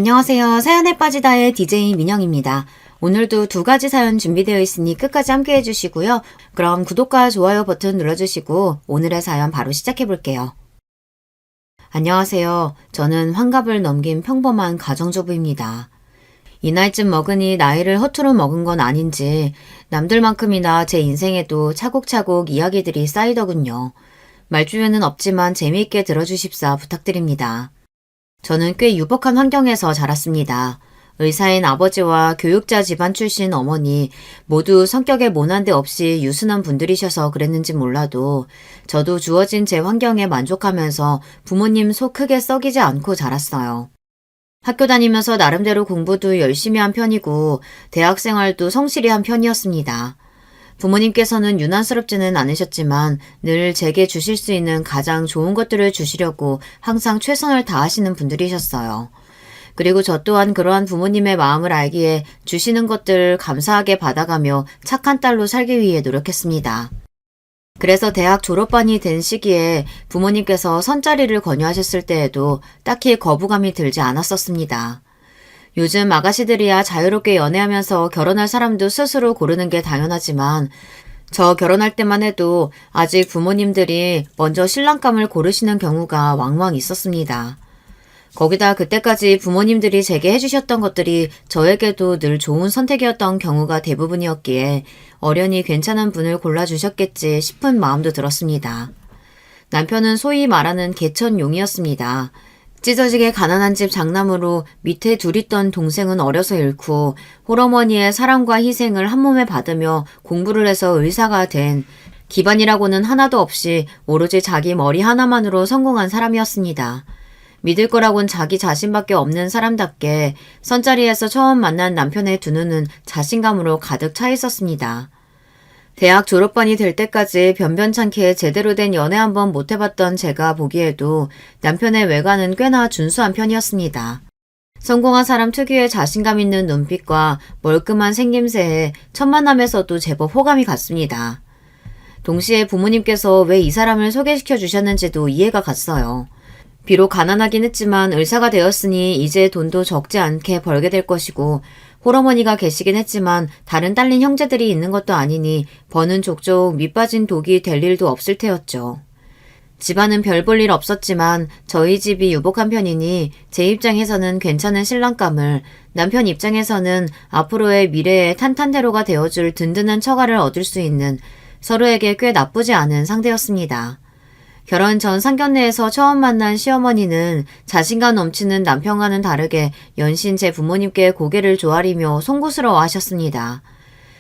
안녕하세요. 사연에 빠지다의 DJ 민영입니다. 오늘도 두 가지 사연 준비되어 있으니 끝까지 함께 해주시고요. 그럼 구독과 좋아요 버튼 눌러주시고 오늘의 사연 바로 시작해 볼게요. 안녕하세요. 저는 환갑을 넘긴 평범한 가정주부입니다. 이 나이쯤 먹으니 나이를 허투루 먹은 건 아닌지 남들만큼이나 제 인생에도 차곡차곡 이야기들이 쌓이더군요. 말주변은 없지만 재미있게 들어주십사 부탁드립니다. 저는 꽤 유복한 환경에서 자랐습니다. 의사인 아버지와 교육자 집안 출신 어머니 모두 성격에 모난 데 없이 유순한 분들이셔서 그랬는지 몰라도 저도 주어진 제 환경에 만족하면서 부모님 속 크게 썩이지 않고 자랐어요. 학교 다니면서 나름대로 공부도 열심히 한 편이고 대학 생활도 성실히 한 편이었습니다. 부모님께서는 유난스럽지는 않으셨지만 늘 제게 주실 수 있는 가장 좋은 것들을 주시려고 항상 최선을 다하시는 분들이셨어요. 그리고 저 또한 그러한 부모님의 마음을 알기에 주시는 것들을 감사하게 받아가며 착한 딸로 살기 위해 노력했습니다. 그래서 대학 졸업반이 된 시기에 부모님께서 선자리를 권유하셨을 때에도 딱히 거부감이 들지 않았었습니다. 요즘 아가씨들이야 자유롭게 연애하면서 결혼할 사람도 스스로 고르는 게 당연하지만 저 결혼할 때만 해도 아직 부모님들이 먼저 신랑감을 고르시는 경우가 왕왕 있었습니다. 거기다 그때까지 부모님들이 제게 해주셨던 것들이 저에게도 늘 좋은 선택이었던 경우가 대부분이었기에 어련히 괜찮은 분을 골라주셨겠지 싶은 마음도 들었습니다. 남편은 소위 말하는 개천용이었습니다. 찢어지게 가난한 집 장남으로 밑에 둘 있던 동생은 어려서 잃고 홀어머니의 사랑과 희생을 한몸에 받으며 공부를 해서 의사가 된 기반이라고는 하나도 없이 오로지 자기 머리 하나만으로 성공한 사람이었습니다. 믿을 거라곤 자기 자신밖에 없는 사람답게 선자리에서 처음 만난 남편의 두 눈은 자신감으로 가득 차 있었습니다. 대학 졸업반이 될 때까지 변변찮게 제대로 된 연애 한번 못 해봤던 제가 보기에도 남편의 외관은 꽤나 준수한 편이었습니다. 성공한 사람 특유의 자신감 있는 눈빛과 멀끔한 생김새에 첫 만남에서도 제법 호감이 갔습니다. 동시에 부모님께서 왜 이 사람을 소개시켜 주셨는지도 이해가 갔어요. 비록 가난하긴 했지만 의사가 되었으니 이제 돈도 적지 않게 벌게 될 것이고 홀어머니가 계시긴 했지만 다른 딸린 형제들이 있는 것도 아니니 버는 족족 밑빠진 독이 될 일도 없을 테였죠. 집안은 별 볼 일 없었지만 저희 집이 유복한 편이니 제 입장에서는 괜찮은 신랑감을, 남편 입장에서는 앞으로의 미래의 탄탄대로가 되어줄 든든한 처가를 얻을 수 있는 서로에게 꽤 나쁘지 않은 상대였습니다. 결혼 전 상견례에서 처음 만난 시어머니는 자신감 넘치는 남편과는 다르게 연신 제 부모님께 고개를 조아리며 송구스러워 하셨습니다.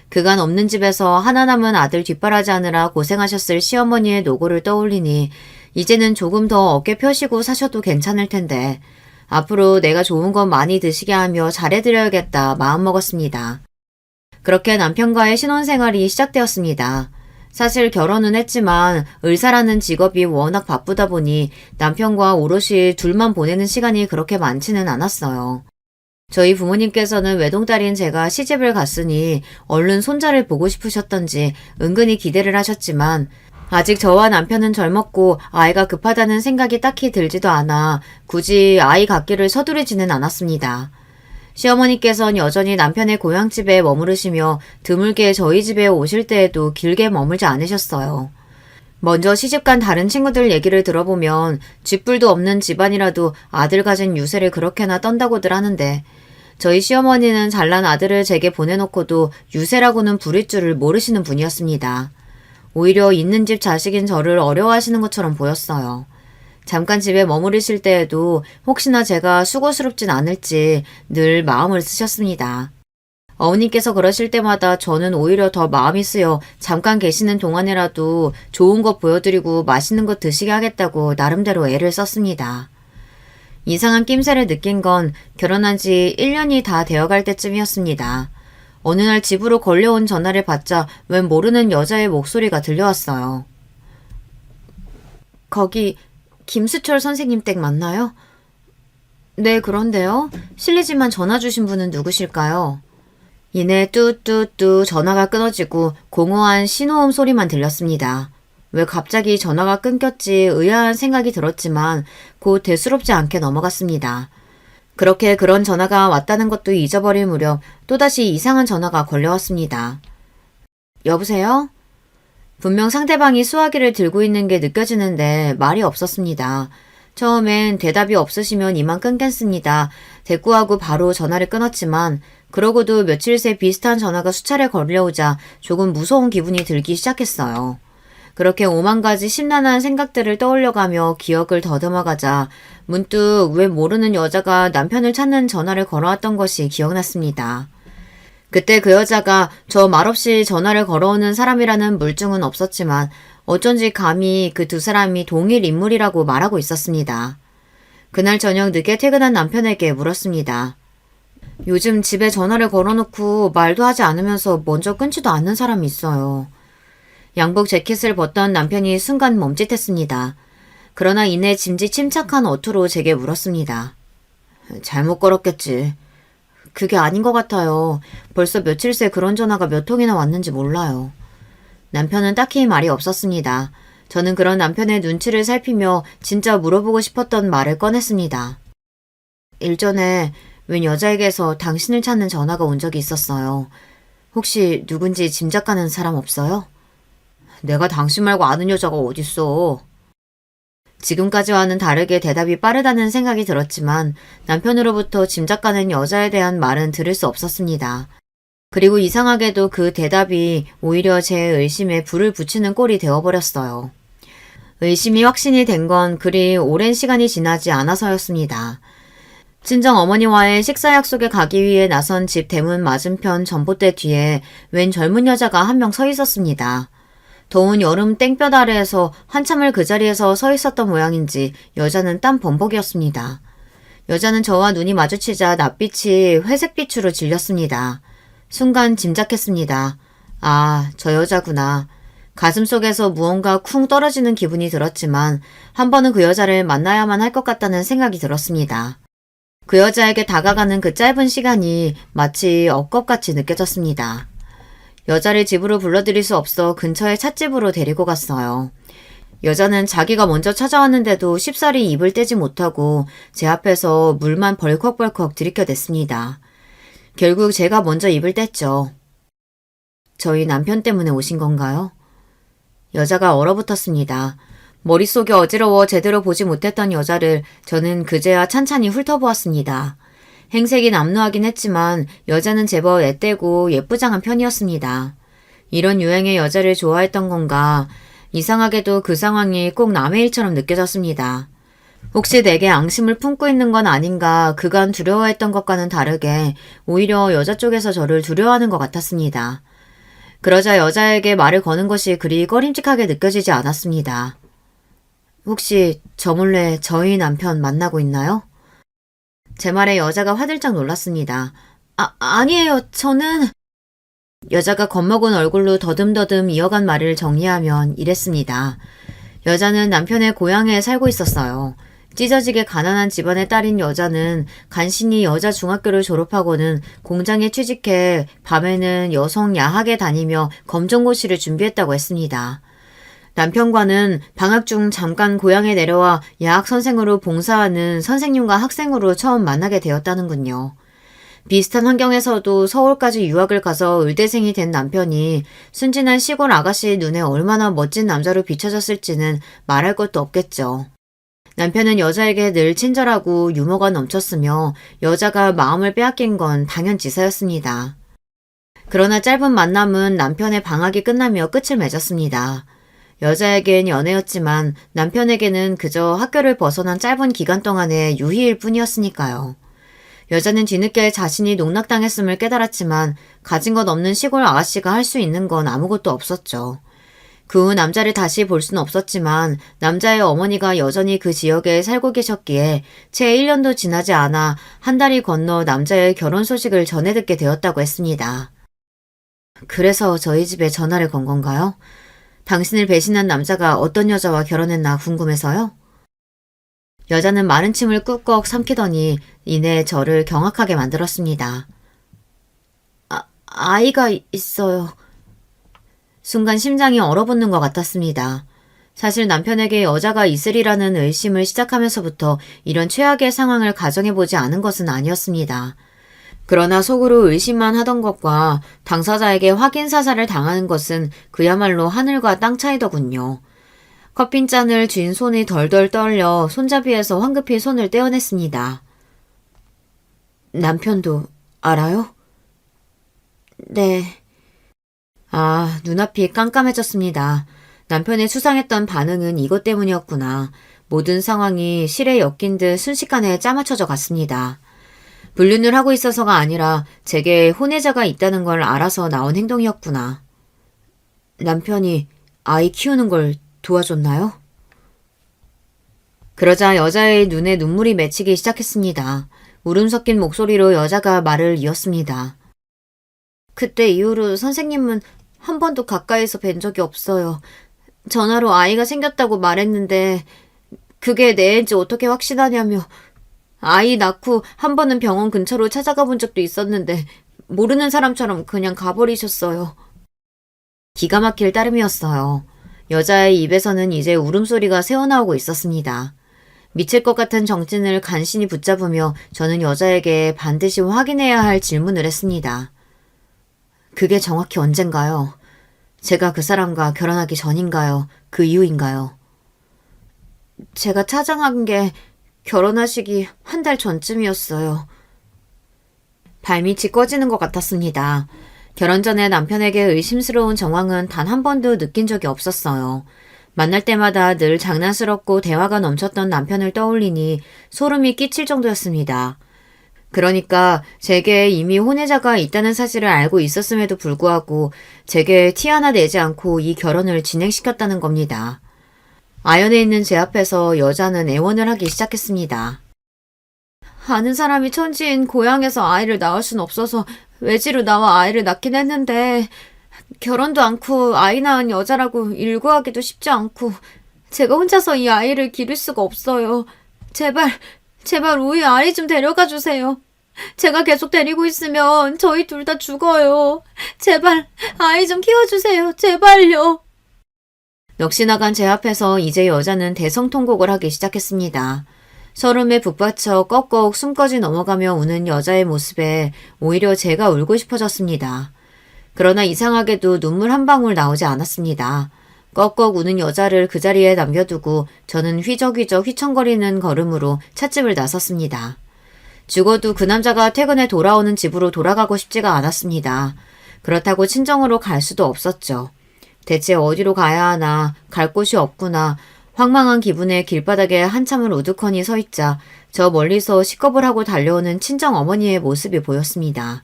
그간 없는 집에서 하나 남은 아들 뒷바라지하느라 고생하셨을 시어머니의 노고를 떠올리니 이제는 조금 더 어깨 펴시고 사셔도 괜찮을 텐데 앞으로 내가 좋은 것 많이 드시게 하며 잘해드려야겠다 마음먹었습니다. 그렇게 남편과의 신혼생활이 시작되었습니다. 사실 결혼은 했지만 의사라는 직업이 워낙 바쁘다 보니 남편과 오롯이 둘만 보내는 시간이 그렇게 많지는 않았어요. 저희 부모님께서는 외동딸인 제가 시집을 갔으니 얼른 손자를 보고 싶으셨던지 은근히 기대를 하셨지만 아직 저와 남편은 젊었고 아이가 급하다는 생각이 딱히 들지도 않아 굳이 아이 갖기를 서두르지는 않았습니다. 시어머니께서는 여전히 남편의 고향집에 머무르시며 드물게 저희 집에 오실 때에도 길게 머물지 않으셨어요. 먼저 시집간 다른 친구들 얘기를 들어보면 쥐뿔도 없는 집안이라도 아들 가진 유세를 그렇게나 떤다고들 하는데 저희 시어머니는 잘난 아들을 제게 보내놓고도 유세라고는 부릴 줄을 모르시는 분이었습니다. 오히려 있는 집 자식인 저를 어려워하시는 것처럼 보였어요. 잠깐 집에 머무르실 때에도 혹시나 제가 수고스럽진 않을지 늘 마음을 쓰셨습니다. 어머니께서 그러실 때마다 저는 오히려 더 마음이 쓰여 잠깐 계시는 동안이라도 좋은 것 보여드리고 맛있는 것 드시게 하겠다고 나름대로 애를 썼습니다. 이상한 낌새를 느낀 건 결혼한 지 1년이 다 되어갈 때쯤이었습니다. 어느 날 집으로 걸려온 전화를 받자 웬 모르는 여자의 목소리가 들려왔어요. 거기 김수철 선생님 댁 맞나요? 네, 그런데요. 실례지만 전화 주신 분은 누구실까요? 이내 뚜뚜뚜 전화가 끊어지고 공허한 신호음 소리만 들렸습니다. 왜 갑자기 전화가 끊겼지 의아한 생각이 들었지만 곧 대수롭지 않게 넘어갔습니다. 그렇게 그런 전화가 왔다는 것도 잊어버릴 무렵 또다시 이상한 전화가 걸려왔습니다. 여보세요? 분명 상대방이 수화기를 들고 있는 게 느껴지는데 말이 없었습니다. 처음엔 대답이 없으시면 이만 끊겠습니다. 대꾸하고 바로 전화를 끊었지만 그러고도 며칠 새 비슷한 전화가 수차례 걸려오자 조금 무서운 기분이 들기 시작했어요. 그렇게 오만 가지 심란한 생각들을 떠올려가며 기억을 더듬어가자 문득 왜 모르는 여자가 남편을 찾는 전화를 걸어왔던 것이 기억났습니다. 그때 그 여자가 저 말없이 전화를 걸어오는 사람이라는 물증은 없었지만 어쩐지 감히 그 두 사람이 동일 인물이라고 말하고 있었습니다. 그날 저녁 늦게 퇴근한 남편에게 물었습니다. 요즘 집에 전화를 걸어놓고 말도 하지 않으면서 먼저 끊지도 않는 사람이 있어요. 양복 재킷을 벗던 남편이 순간 멈칫했습니다. 그러나 이내 짐짓 침착한 어투로 제게 물었습니다. 잘못 걸었겠지. 그게 아닌 것 같아요. 벌써 며칠 새 그런 전화가 몇 통이나 왔는지 몰라요. 남편은 딱히 말이 없었습니다. 저는 그런 남편의 눈치를 살피며 진짜 물어보고 싶었던 말을 꺼냈습니다. 일전에 웬 여자에게서 당신을 찾는 전화가 온 적이 있었어요. 혹시 누군지 짐작 가는 사람 없어요? 내가 당신 말고 아는 여자가 어딨어. 지금까지와는 다르게 대답이 빠르다는 생각이 들었지만 남편으로부터 짐작 가는 여자에 대한 말은 들을 수 없었습니다. 그리고 이상하게도 그 대답이 오히려 제 의심에 불을 붙이는 꼴이 되어버렸어요. 의심이 확신이 된 건 그리 오랜 시간이 지나지 않아서였습니다. 친정 어머니와의 식사 약속에 가기 위해 나선 집 대문 맞은편 전봇대 뒤에 웬 젊은 여자가 한 명 서 있었습니다. 더운 여름 땡볕 아래에서 한참을 그 자리에서 서 있었던 모양인지 여자는 땀 범벅이었습니다. 여자는 저와 눈이 마주치자 낯빛이 회색빛으로 질렸습니다. 순간 짐작했습니다. 아, 저 여자구나. 가슴속에서 무언가 쿵 떨어지는 기분이 들었지만 한 번은 그 여자를 만나야만 할 것 같다는 생각이 들었습니다. 그 여자에게 다가가는 그 짧은 시간이 마치 억겁같이 느껴졌습니다. 여자를 집으로 불러들일 수 없어 근처의 찻집으로 데리고 갔어요. 여자는 자기가 먼저 찾아왔는데도 쉽사리 입을 떼지 못하고 제 앞에서 물만 벌컥벌컥 들이켜댔습니다. 결국 제가 먼저 입을 뗐죠. 저희 남편 때문에 오신 건가요? 여자가 얼어붙었습니다. 머릿속이 어지러워 제대로 보지 못했던 여자를 저는 그제야 찬찬히 훑어보았습니다. 행색이 남루하긴 했지만 여자는 제법 애떼고 예쁘장한 편이었습니다. 이런 유행의 여자를 좋아했던 건가 이상하게도 그 상황이 꼭 남의 일처럼 느껴졌습니다. 혹시 내게 앙심을 품고 있는 건 아닌가 그간 두려워했던 것과는 다르게 오히려 여자 쪽에서 저를 두려워하는 것 같았습니다. 그러자 여자에게 말을 거는 것이 그리 꺼림칙하게 느껴지지 않았습니다. 혹시 저 몰래 저희 남편 만나고 있나요? 제 말에 여자가 화들짝 놀랐습니다. 아니에요. 저는... 여자가 겁먹은 얼굴로 더듬더듬 이어간 말을 정리하면 이랬습니다. 여자는 남편의 고향에 살고 있었어요. 찢어지게 가난한 집안의 딸인 여자는 간신히 여자 중학교를 졸업하고는 공장에 취직해 밤에는 여성 야학에 다니며 검정고시를 준비했다고 했습니다. 남편과는 방학 중 잠깐 고향에 내려와 야학 선생으로 봉사하는 선생님과 학생으로 처음 만나게 되었다는군요. 비슷한 환경에서도 서울까지 유학을 가서 의대생이 된 남편이 순진한 시골 아가씨 눈에 얼마나 멋진 남자로 비춰졌을지는 말할 것도 없겠죠. 남편은 여자에게 늘 친절하고 유머가 넘쳤으며 여자가 마음을 빼앗긴 건 당연지사였습니다. 그러나 짧은 만남은 남편의 방학이 끝나며 끝을 맺었습니다. 여자에겐 연애였지만 남편에게는 그저 학교를 벗어난 짧은 기간 동안의 유희일 뿐이었으니까요. 여자는 뒤늦게 자신이 농락당했음을 깨달았지만 가진 것 없는 시골 아가씨가 할 수 있는 건 아무것도 없었죠. 그 후 남자를 다시 볼 수는 없었지만 남자의 어머니가 여전히 그 지역에 살고 계셨기에 채 1년도 지나지 않아 한 달이 건너 남자의 결혼 소식을 전해 듣게 되었다고 했습니다. 그래서 저희 집에 전화를 건 건가요? 당신을 배신한 남자가 어떤 여자와 결혼했나 궁금해서요? 여자는 마른 침을 꾹꾹 삼키더니 이내 저를 경악하게 만들었습니다. 아이가 있어요. 순간 심장이 얼어붙는 것 같았습니다. 사실 남편에게 여자가 있으리라는 의심을 시작하면서부터 이런 최악의 상황을 가정해보지 않은 것은 아니었습니다. 그러나 속으로 의심만 하던 것과 당사자에게 확인 사살을 당하는 것은 그야말로 하늘과 땅 차이더군요. 커피잔을 쥔 손이 덜덜 떨려 손잡이에서 황급히 손을 떼어냈습니다. 남편도 알아요? 네. 아, 눈앞이 깜깜해졌습니다. 남편의 수상했던 반응은 이것 때문이었구나. 모든 상황이 실에 엮인 듯 순식간에 짜맞춰져 갔습니다. 불륜을 하고 있어서가 아니라 제게 혼외자가 있다는 걸 알아서 나온 행동이었구나. 남편이 아이 키우는 걸 도와줬나요? 그러자 여자의 눈에 눈물이 맺히기 시작했습니다. 울음 섞인 목소리로 여자가 말을 이었습니다. 그때 이후로 선생님은 한 번도 가까이서 뵌 적이 없어요. 전화로 아이가 생겼다고 말했는데 그게 내 애인지 어떻게 확신하냐며 아이 낳고 한 번은 병원 근처로 찾아가 본 적도 있었는데 모르는 사람처럼 그냥 가버리셨어요. 기가 막힐 따름이었어요. 여자의 입에서는 이제 울음소리가 새어나오고 있었습니다. 미칠 것 같은 정신을 간신히 붙잡으며 저는 여자에게 반드시 확인해야 할 질문을 했습니다. 그게 정확히 언젠가요? 제가 그 사람과 결혼하기 전인가요? 그 이후인가요? 제가 찾아간 게 결혼하시기 한 달 전쯤이었어요. 발밑이 꺼지는 것 같았습니다. 결혼 전에 남편에게 의심스러운 정황은 단 한 번도 느낀 적이 없었어요. 만날 때마다 늘 장난스럽고 대화가 넘쳤던 남편을 떠올리니 소름이 끼칠 정도였습니다. 그러니까 제게 이미 혼외자가 있다는 사실을 알고 있었음에도 불구하고 제게 티 하나 내지 않고 이 결혼을 진행시켰다는 겁니다. 아연에 있는 제 앞에서 여자는 애원을 하기 시작했습니다. 아는 사람이 천지인 고향에서 아이를 낳을 순 없어서 외지로 나와 아이를 낳긴 했는데 결혼도 않고 아이 낳은 여자라고 일구하기도 쉽지 않고 제가 혼자서 이 아이를 기를 수가 없어요. 제발 우리 아이 좀 데려가 주세요. 제가 계속 데리고 있으면 저희 둘 다 죽어요. 제발 아이 좀 키워주세요. 제발요. 넋이 나간 제 앞에서 이제 여자는 대성통곡을 하기 시작했습니다. 서름에 북받쳐 꺽꺽 숨까지 넘어가며 우는 여자의 모습에 오히려 제가 울고 싶어졌습니다. 그러나 이상하게도 눈물 한 방울 나오지 않았습니다. 꺽꺽 우는 여자를 그 자리에 남겨두고 저는 휘적휘적 휘청거리는 걸음으로 찻집을 나섰습니다. 죽어도 그 남자가 퇴근해 돌아오는 집으로 돌아가고 싶지가 않았습니다. 그렇다고 친정으로 갈 수도 없었죠. 대체 어디로 가야 하나, 갈 곳이 없구나, 황망한 기분에 길바닥에 한참을 우두커니 서 있자 저 멀리서 식겁을 하고 달려오는 친정 어머니의 모습이 보였습니다.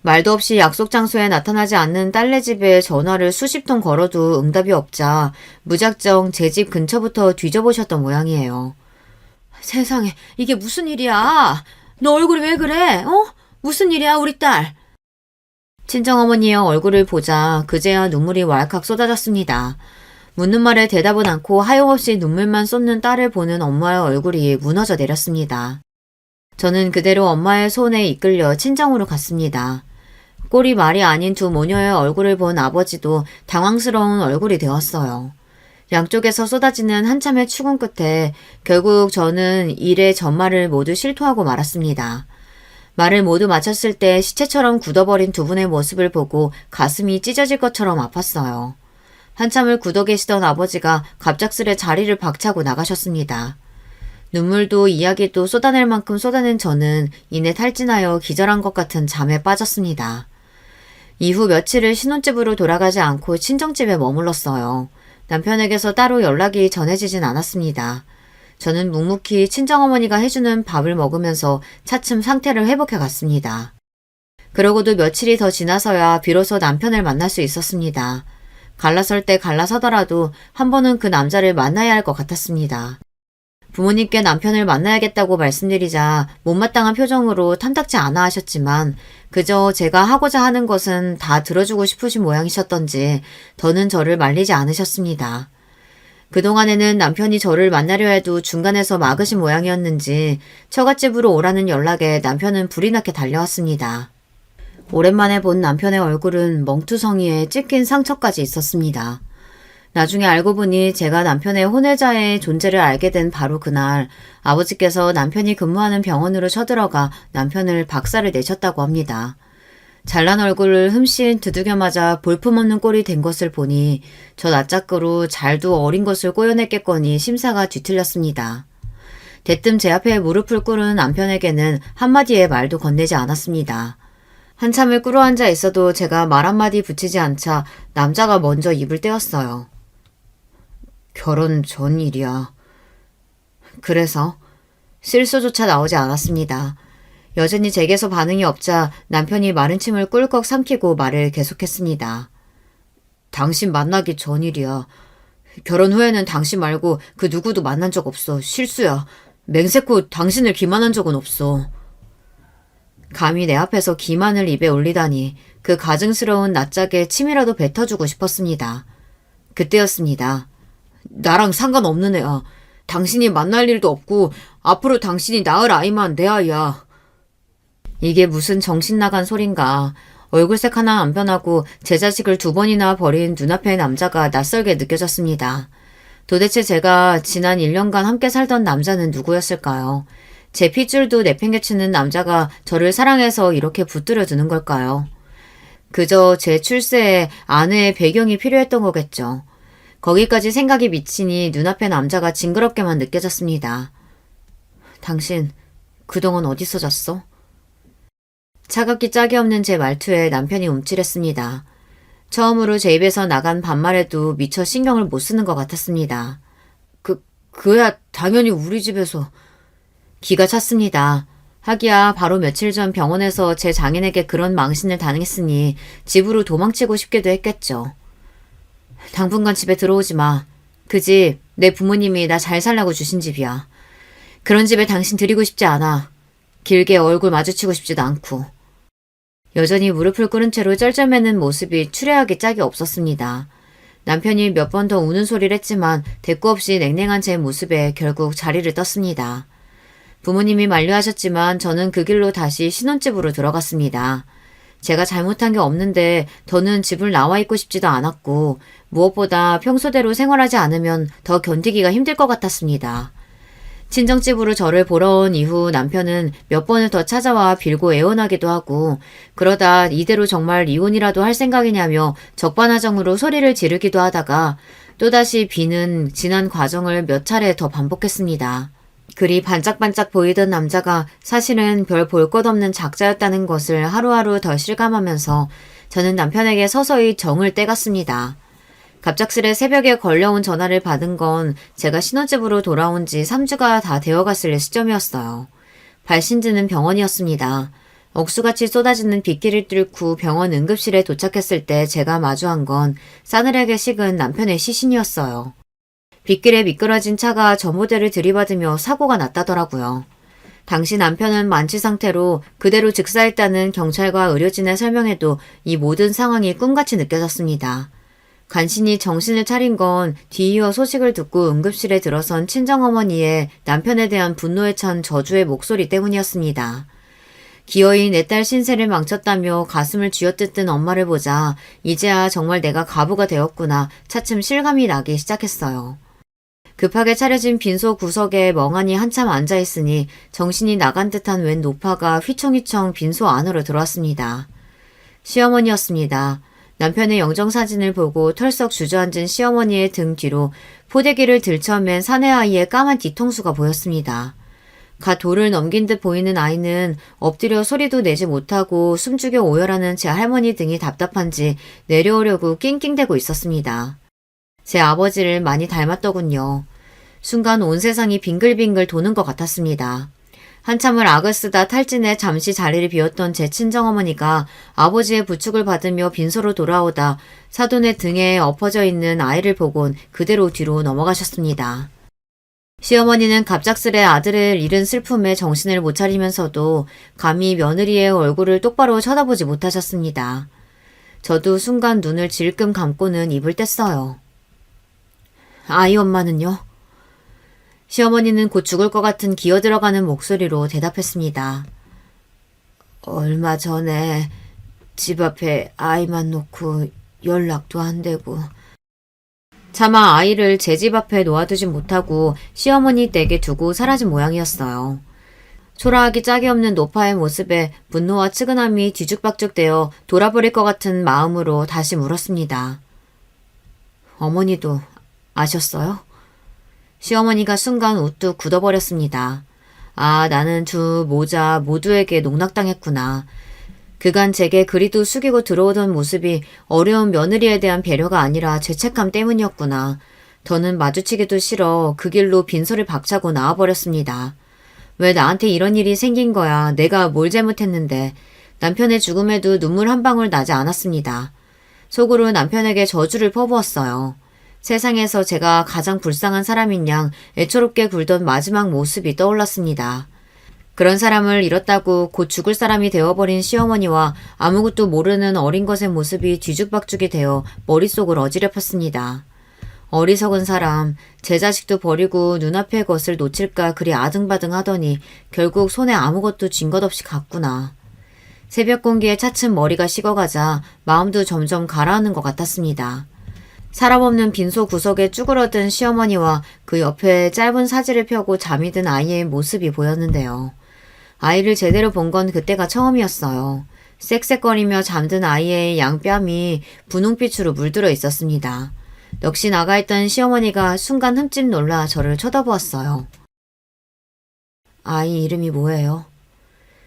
말도 없이 약속 장소에 나타나지 않는 딸네 집에 전화를 수십 통 걸어도 응답이 없자 무작정 제 집 근처부터 뒤져보셨던 모양이에요. 세상에, 이게 무슨 일이야? 너 얼굴이 왜 그래? 무슨 일이야, 우리 딸? 친정어머니의 얼굴을 보자 그제야 눈물이 왈칵 쏟아졌습니다. 묻는 말에 대답은 않고 하염없이 눈물만 쏟는 딸을 보는 엄마의 얼굴이 무너져 내렸습니다. 저는 그대로 엄마의 손에 이끌려 친정으로 갔습니다. 꼴이 말이 아닌 두 모녀의 얼굴을 본 아버지도 당황스러운 얼굴이 되었어요. 양쪽에서 쏟아지는 한참의 추궁 끝에 결국 저는 일의 전말을 모두 실토하고 말았습니다. 말을 모두 마쳤을 때 시체처럼 굳어버린 두 분의 모습을 보고 가슴이 찢어질 것처럼 아팠어요. 한참을 굳어 계시던 아버지가 갑작스레 자리를 박차고 나가셨습니다. 눈물도 이야기도 쏟아낼 만큼 쏟아낸 저는 이내 탈진하여 기절한 것 같은 잠에 빠졌습니다. 이후 며칠을 신혼집으로 돌아가지 않고 친정집에 머물렀어요. 남편에게서 따로 연락이 전해지진 않았습니다. 저는 묵묵히 친정어머니가 해주는 밥을 먹으면서 차츰 상태를 회복해 갔습니다. 그러고도 며칠이 더 지나서야 비로소 남편을 만날 수 있었습니다. 갈라설 때 갈라서더라도 한 번은 그 남자를 만나야 할 것 같았습니다. 부모님께 남편을 만나야겠다고 말씀드리자 못마땅한 표정으로 탐탁지 않아 하셨지만 그저 제가 하고자 하는 것은 다 들어주고 싶으신 모양이셨던지 더는 저를 말리지 않으셨습니다. 그동안에는 남편이 저를 만나려 해도 중간에서 막으신 모양이었는지 처갓집으로 오라는 연락에 남편은 불이 나게 달려왔습니다. 오랜만에 본 남편의 얼굴은 멍투성이에 찢긴 상처까지 있었습니다. 나중에 알고 보니 제가 남편의 혼외자의 존재를 알게 된 바로 그날 아버지께서 남편이 근무하는 병원으로 쳐들어가 남편을 박살을 내셨다고 합니다. 잘난 얼굴을 흠씬 두들겨 맞아 볼품없는 꼴이 된 것을 보니 저 낯짝으로 잘도 어린 것을 꼬여냈겠거니 심사가 뒤틀렸습니다. 대뜸 제 앞에 무릎을 꿇은 남편에게는 한마디의 말도 건네지 않았습니다. 한참을 꿇어앉아 있어도 제가 말 한마디 붙이지 않자 남자가 먼저 입을 떼었어요. 결혼 전 일이야. 그래서 실소조차 나오지 않았습니다. 여전히 제게서 반응이 없자 남편이 마른 침을 꿀꺽 삼키고 말을 계속했습니다. 당신 만나기 전 일이야. 결혼 후에는 당신 말고 그 누구도 만난 적 없어. 실수야. 맹세코 당신을 기만한 적은 없어. 감히 내 앞에서 기만을 입에 올리다니 그 가증스러운 낯짝에 침이라도 뱉어주고 싶었습니다. 그때였습니다. 나랑 상관없는 애야. 당신이 만날 일도 없고 앞으로 당신이 낳을 아이만 내 아이야. 이게 무슨 정신 나간 소린가. 얼굴색 하나 안 변하고 제 자식을 2번이나 버린 눈앞의 남자가 낯설게 느껴졌습니다. 도대체 제가 지난 1년간 함께 살던 남자는 누구였을까요? 제 핏줄도 내팽개치는 남자가 저를 사랑해서 이렇게 붙들어 두는 걸까요? 그저 제 출세에 아내의 배경이 필요했던 거겠죠. 거기까지 생각이 미치니 눈앞의 남자가 징그럽게만 느껴졌습니다. 당신 그동안 어디서 잤어? 차갑기 짝이 없는 제 말투에 남편이 움찔했습니다. 처음으로 제 입에서 나간 반말에도 미처 신경을 못 쓰는 것 같았습니다. 그야 당연히 우리 집에서. 기가 찼습니다. 하기야 바로 며칠 전 병원에서 제 장인에게 그런 망신을 당했으니 집으로 도망치고 싶기도 했겠죠. 당분간 집에 들어오지 마. 그 집 내 부모님이 나 잘 살라고 주신 집이야. 그런 집에 당신 들이고 싶지 않아. 길게 얼굴 마주치고 싶지도 않고. 여전히 무릎을 꿇은 채로 쩔쩔매는 모습이 추레하기 짝이 없었습니다. 남편이 몇 번 더 우는 소리를 했지만 대꾸 없이 냉랭한 제 모습에 결국 자리를 떴습니다. 부모님이 만류하셨지만 저는 그 길로 다시 신혼집으로 들어갔습니다. 제가 잘못한 게 없는데 더는 집을 나와 있고 싶지도 않았고 무엇보다 평소대로 생활하지 않으면 더 견디기가 힘들 것 같았습니다. 친정집으로 저를 보러 온 이후 남편은 몇 번을 더 찾아와 빌고 애원하기도 하고 그러다 이대로 정말 이혼이라도 할 생각이냐며 적반하장으로 소리를 지르기도 하다가 또다시 비는 지난 과정을 몇 차례 더 반복했습니다. 그리 반짝반짝 보이던 남자가 사실은 별 볼 것 없는 작자였다는 것을 하루하루 더 실감하면서 저는 남편에게 서서히 정을 떼갔습니다. 갑작스레 새벽에 걸려온 전화를 받은 건 제가 신혼집으로 돌아온 지 3주가 다 되어갔을 시점이었어요. 발신지는 병원이었습니다. 억수같이 쏟아지는 빗길을 뚫고 병원 응급실에 도착했을 때 제가 마주한 건 싸늘하게 식은 남편의 시신이었어요. 빗길에 미끄러진 차가 전봇대를 들이받으며 사고가 났다더라고요. 당시 남편은 만취 상태로 그대로 즉사했다는 경찰과 의료진의 설명에도 이 모든 상황이 꿈같이 느껴졌습니다. 간신히 정신을 차린 건 뒤이어 소식을 듣고 응급실에 들어선 친정어머니의 남편에 대한 분노에 찬 저주의 목소리 때문이었습니다. 기어이 내 딸 신세를 망쳤다며 가슴을 쥐어뜯던 엄마를 보자 이제야 정말 내가 가부가 되었구나 차츰 실감이 나기 시작했어요. 급하게 차려진 빈소 구석에 멍하니 한참 앉아있으니 정신이 나간 듯한 웬 노파가 휘청휘청 빈소 안으로 들어왔습니다. 시어머니였습니다. 남편의 영정사진을 보고 털썩 주저앉은 시어머니의 등 뒤로 포대기를 들쳐맨 사내아이의 까만 뒤통수가 보였습니다. 갓 돌을 넘긴 듯 보이는 아이는 엎드려 소리도 내지 못하고 숨죽여 오열하는 제 할머니 등이 답답한지 내려오려고 낑낑대고 있었습니다. 제 아버지를 많이 닮았더군요. 순간 온 세상이 빙글빙글 도는 것 같았습니다. 한참을 악을 쓰다 탈진해 잠시 자리를 비웠던 제 친정어머니가 아버지의 부축을 받으며 빈소로 돌아오다 사돈의 등에 엎어져 있는 아이를 보곤 그대로 뒤로 넘어가셨습니다. 시어머니는 갑작스레 아들을 잃은 슬픔에 정신을 못 차리면서도 감히 며느리의 얼굴을 똑바로 쳐다보지 못하셨습니다. 저도 순간 눈을 질끔 감고는 입을 뗐어요. 아이 엄마는요? 시어머니는 곧 죽을 것 같은 기어들어가는 목소리로 대답했습니다. 얼마 전에 집 앞에 아이만 놓고 연락도 안 되고. 차마 아이를 제 집 앞에 놓아두진 못하고 시어머니 댁에 두고 사라진 모양이었어요. 초라하기 짝이 없는 노파의 모습에 분노와 측은함이 뒤죽박죽되어 돌아버릴 것 같은 마음으로 다시 물었습니다. 어머니도 아셨어요? 시어머니가 순간 우뚝 굳어버렸습니다. 아, 나는 두 모자 모두에게 농락당했구나. 그간 제게 그리도 숙이고 들어오던 모습이 어려운 며느리에 대한 배려가 아니라 죄책감 때문이었구나. 더는 마주치기도 싫어 그 길로 빈소를 박차고 나와버렸습니다. 왜 나한테 이런 일이 생긴 거야. 내가 뭘 잘못했는데. 남편의 죽음에도 눈물 한 방울 나지 않았습니다. 속으로 남편에게 저주를 퍼부었어요. 세상에서 제가 가장 불쌍한 사람인 양 애처롭게 굴던 마지막 모습이 떠올랐습니다. 그런 사람을 잃었다고 곧 죽을 사람이 되어버린 시어머니와 아무것도 모르는 어린 것의 모습이 뒤죽박죽이 되어 머릿속을 어지럽혔습니다. 어리석은 사람, 제 자식도 버리고 눈앞의 것을 놓칠까 그리 아등바등 하더니 결국 손에 아무것도 쥔 것 없이 갔구나. 새벽 공기에 차츰 머리가 식어가자 마음도 점점 가라앉는 것 같았습니다. 사람 없는 빈소 구석에 쭈그러든 시어머니와 그 옆에 짧은 사지를 펴고 잠이 든 아이의 모습이 보였는데요. 아이를 제대로 본 건 그때가 처음이었어요. 쌕쌕거리며 잠든 아이의 양뺨이 분홍빛으로 물들어 있었습니다. 넋이 나가있던 시어머니가 순간 흠집 놀라 저를 쳐다보았어요. 아이 이름이 뭐예요?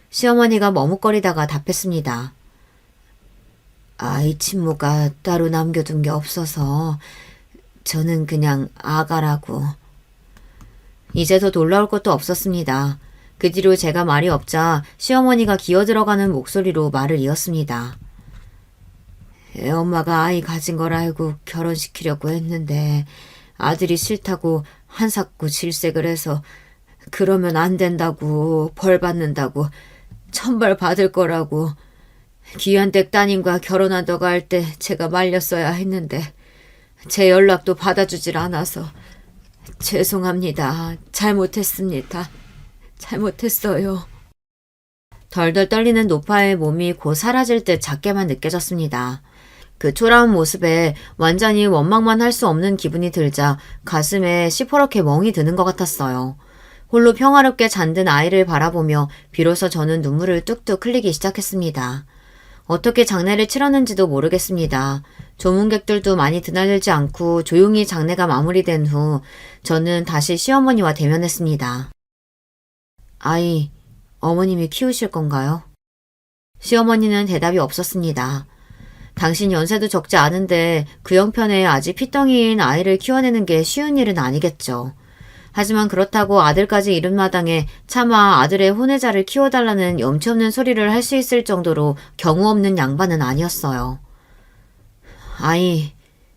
시어머니가 머뭇거리다가 답했습니다. 아이 친모가 따로 남겨둔 게 없어서 저는 그냥 아가라고. 이제 더 놀라울 것도 없었습니다. 그 뒤로 제가 말이 없자 시어머니가 기어들어가는 목소리로 말을 이었습니다. 엄마가 아이 가진 걸 알고 결혼시키려고 했는데 아들이 싫다고 한사코 질색을 해서 그러면 안 된다고 벌 받는다고 천벌 받을 거라고 귀한 댁 따님과 결혼한다고 할 때 제가 말렸어야 했는데 제 연락도 받아주질 않아서 죄송합니다. 잘못했습니다. 잘못했어요. 덜덜 떨리는 노파의 몸이 곧 사라질 듯 작게만 느껴졌습니다. 그 초라한 모습에 완전히 원망만 할 수 없는 기분이 들자 가슴에 시퍼렇게 멍이 드는 것 같았어요. 홀로 평화롭게 잠든 아이를 바라보며 비로소 저는 눈물을 뚝뚝 흘리기 시작했습니다. 어떻게 장례를 치렀는지도 모르겠습니다. 조문객들도 많이 드나들지 않고 조용히 장례가 마무리된 후 저는 다시 시어머니와 대면했습니다. 아이, 어머님이 키우실 건가요? 시어머니는 대답이 없었습니다. 당신 연세도 적지 않은데 그 형편에 아직 피덩이인 아이를 키워내는 게 쉬운 일은 아니겠죠. 하지만 그렇다고 아들까지 잃은 마당에 차마 아들의 혼외자를 키워달라는 염치 없는 소리를 할 수 있을 정도로 경우 없는 양반은 아니었어요. 아이,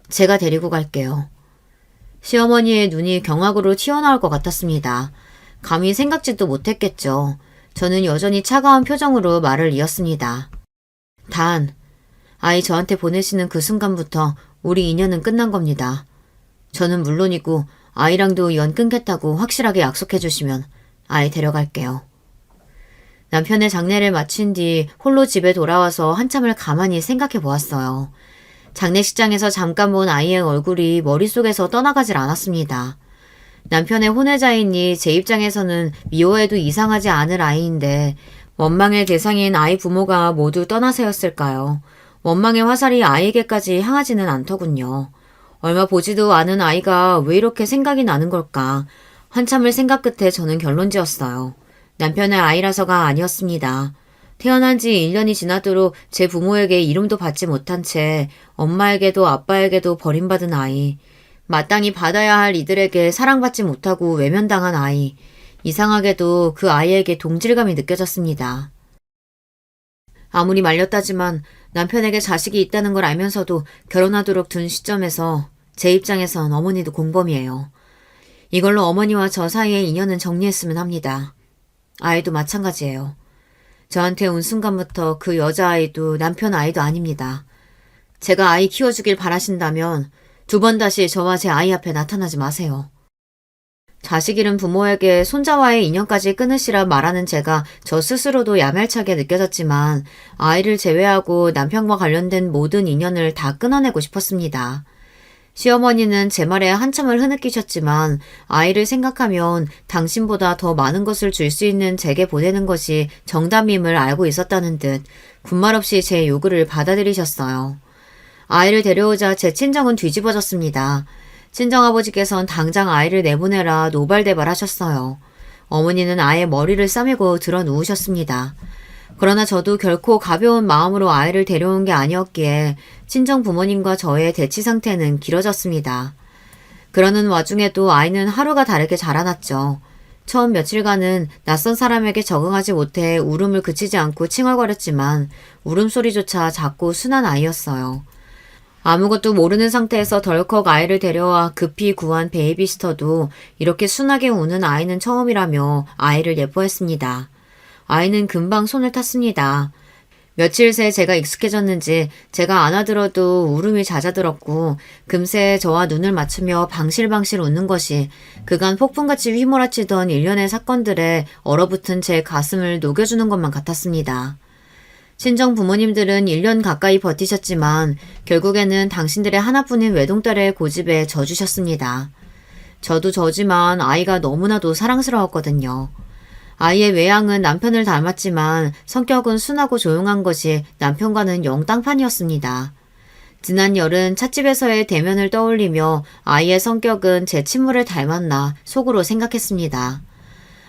제가 데리고 갈게요. 시어머니의 눈이 경악으로 튀어나올 것 같았습니다. 감히 생각지도 못했겠죠. 저는 여전히 차가운 표정으로 말을 이었습니다. 단, 아이 저한테 보내시는 그 순간부터 우리 인연은 끝난 겁니다. 저는 물론이고 아이랑도 연 끊겠다고 확실하게 약속해 주시면 아이 데려갈게요. 남편의 장례를 마친 뒤 홀로 집에 돌아와서 한참을 가만히 생각해 보았어요. 장례식장에서 잠깐 본 아이의 얼굴이 머릿속에서 떠나가질 않았습니다. 남편의 혼외자이니 제 입장에서는 미워해도 이상하지 않을 아이인데 원망의 대상인 아이 부모가 모두 떠나서였을까요? 원망의 화살이 아이에게까지 향하지는 않더군요. 얼마 보지도 않은 아이가 왜 이렇게 생각이 나는 걸까? 한참을 생각 끝에 저는 결론지었어요. 남편의 아이라서가 아니었습니다. 태어난 지 1년이 지나도록 제 부모에게 이름도 받지 못한 채 엄마에게도 아빠에게도 버림받은 아이. 마땅히 받아야 할 이들에게 사랑받지 못하고 외면당한 아이. 이상하게도 그 아이에게 동질감이 느껴졌습니다. 아무리 말렸다지만 남편에게 자식이 있다는 걸 알면서도 결혼하도록 둔 시점에서 제 입장에선 어머니도 공범이에요. 이걸로 어머니와 저 사이의 인연은 정리했으면 합니다. 아이도 마찬가지예요. 저한테 온 순간부터 그 여자아이도 남편 아이도 아닙니다. 제가 아이 키워주길 바라신다면 두 번 다시 저와 제 아이 앞에 나타나지 마세요. 자식 잃은 부모에게 손자와의 인연까지 끊으시라 말하는 제가 저 스스로도 야멸차게 느껴졌지만 아이를 제외하고 남편과 관련된 모든 인연을 다 끊어내고 싶었습니다. 시어머니는 제 말에 한참을 흐느끼셨지만 아이를 생각하면 당신보다 더 많은 것을 줄 수 있는 제게 보내는 것이 정답임을 알고 있었다는 듯 군말 없이 제 요구를 받아들이셨어요. 아이를 데려오자 제 친정은 뒤집어졌습니다. 친정아버지께선 당장 아이를 내보내라 노발대발하셨어요. 어머니는 아예 머리를 싸매고 드러 누우셨습니다. 그러나 저도 결코 가벼운 마음으로 아이를 데려온 게 아니었기에 친정 부모님과 저의 대치 상태는 길어졌습니다. 그러는 와중에도 아이는 하루가 다르게 자라났죠. 처음 며칠간은 낯선 사람에게 적응하지 못해 울음을 그치지 않고 칭얼거렸지만 울음소리조차 작고 순한 아이였어요. 아무것도 모르는 상태에서 덜컥 아이를 데려와 급히 구한 베이비시터도 이렇게 순하게 우는 아이는 처음이라며 아이를 예뻐했습니다. 아이는 금방 손을 탔습니다. 며칠 새 제가 익숙해졌는지 제가 안아들어도 울음이 잦아들었고 금세 저와 눈을 맞추며 방실방실 웃는 것이 그간 폭풍같이 휘몰아치던 일련의 사건들에 얼어붙은 제 가슴을 녹여주는 것만 같았습니다. 친정 부모님들은 1년 가까이 버티셨지만 결국에는 당신들의 하나뿐인 외동딸의 고집에 져주셨습니다. 저도 저지만 아이가 너무나도 사랑스러웠거든요. 아이의 외양은 남편을 닮았지만 성격은 순하고 조용한 것이 남편과는 영 딴판이었습니다. 지난 여름 찻집에서의 대면을 떠올리며 아이의 성격은 제 친모를 닮았나 속으로 생각했습니다.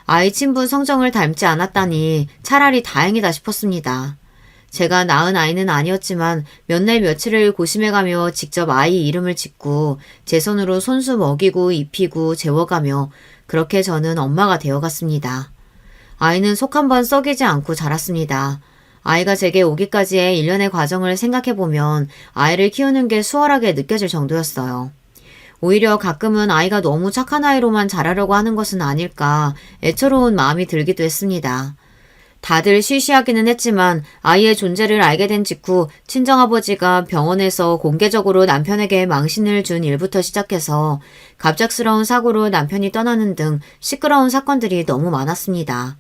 아이 친부 성정을 닮지 않았다니 차라리 다행이다 싶었습니다. 제가 낳은 아이는 아니었지만 몇 날 며칠을 고심해가며 직접 아이 이름을 짓고 제 손으로 손수 먹이고 입히고 재워가며 그렇게 저는 엄마가 되어갔습니다. 아이는 속 한번 썩이지 않고 자랐습니다. 아이가 제게 오기까지의 일련의 과정을 생각해보면 아이를 키우는 게 수월하게 느껴질 정도였어요. 오히려 가끔은 아이가 너무 착한 아이로만 자라려고 하는 것은 아닐까 애처로운 마음이 들기도 했습니다. 다들 시시하기는 했지만 아이의 존재를 알게 된 직후 친정아버지가 병원에서 공개적으로 남편에게 망신을 준 일부터 시작해서 갑작스러운 사고로 남편이 떠나는 등 시끄러운 사건들이 너무 많았습니다.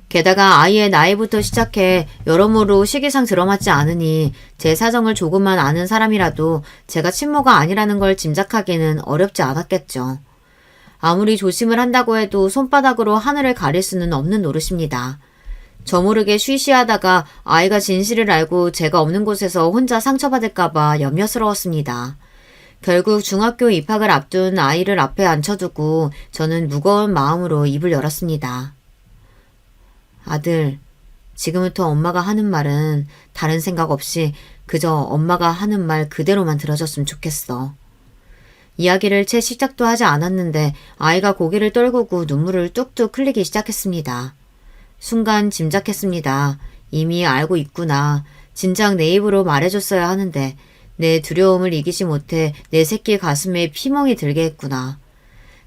게다가 아이의 나이부터 시작해 여러모로 시기상 들어맞지 않으니 제 사정을 조금만 아는 사람이라도 제가 친모가 아니라는 걸 짐작하기는 어렵지 않았겠죠. 아무리 조심을 한다고 해도 손바닥으로 하늘을 가릴 수는 없는 노릇입니다. 저 모르게 쉬쉬하다가 아이가 진실을 알고 제가 없는 곳에서 혼자 상처받을까봐 염려스러웠습니다. 결국 중학교 입학을 앞둔 아이를 앞에 앉혀두고 저는 무거운 마음으로 입을 열었습니다. 아들, 지금부터 엄마가 하는 말은 다른 생각 없이 그저 엄마가 하는 말 그대로만 들어줬으면 좋겠어. 이야기를 채 시작도 하지 않았는데 아이가 고개를 떨구고 눈물을 뚝뚝 흘리기 시작했습니다. 순간 짐작했습니다. 이미 알고 있구나. 진작 내 입으로 말해줬어야 하는데 내 두려움을 이기지 못해 내 새끼 가슴에 피멍이 들게 했구나.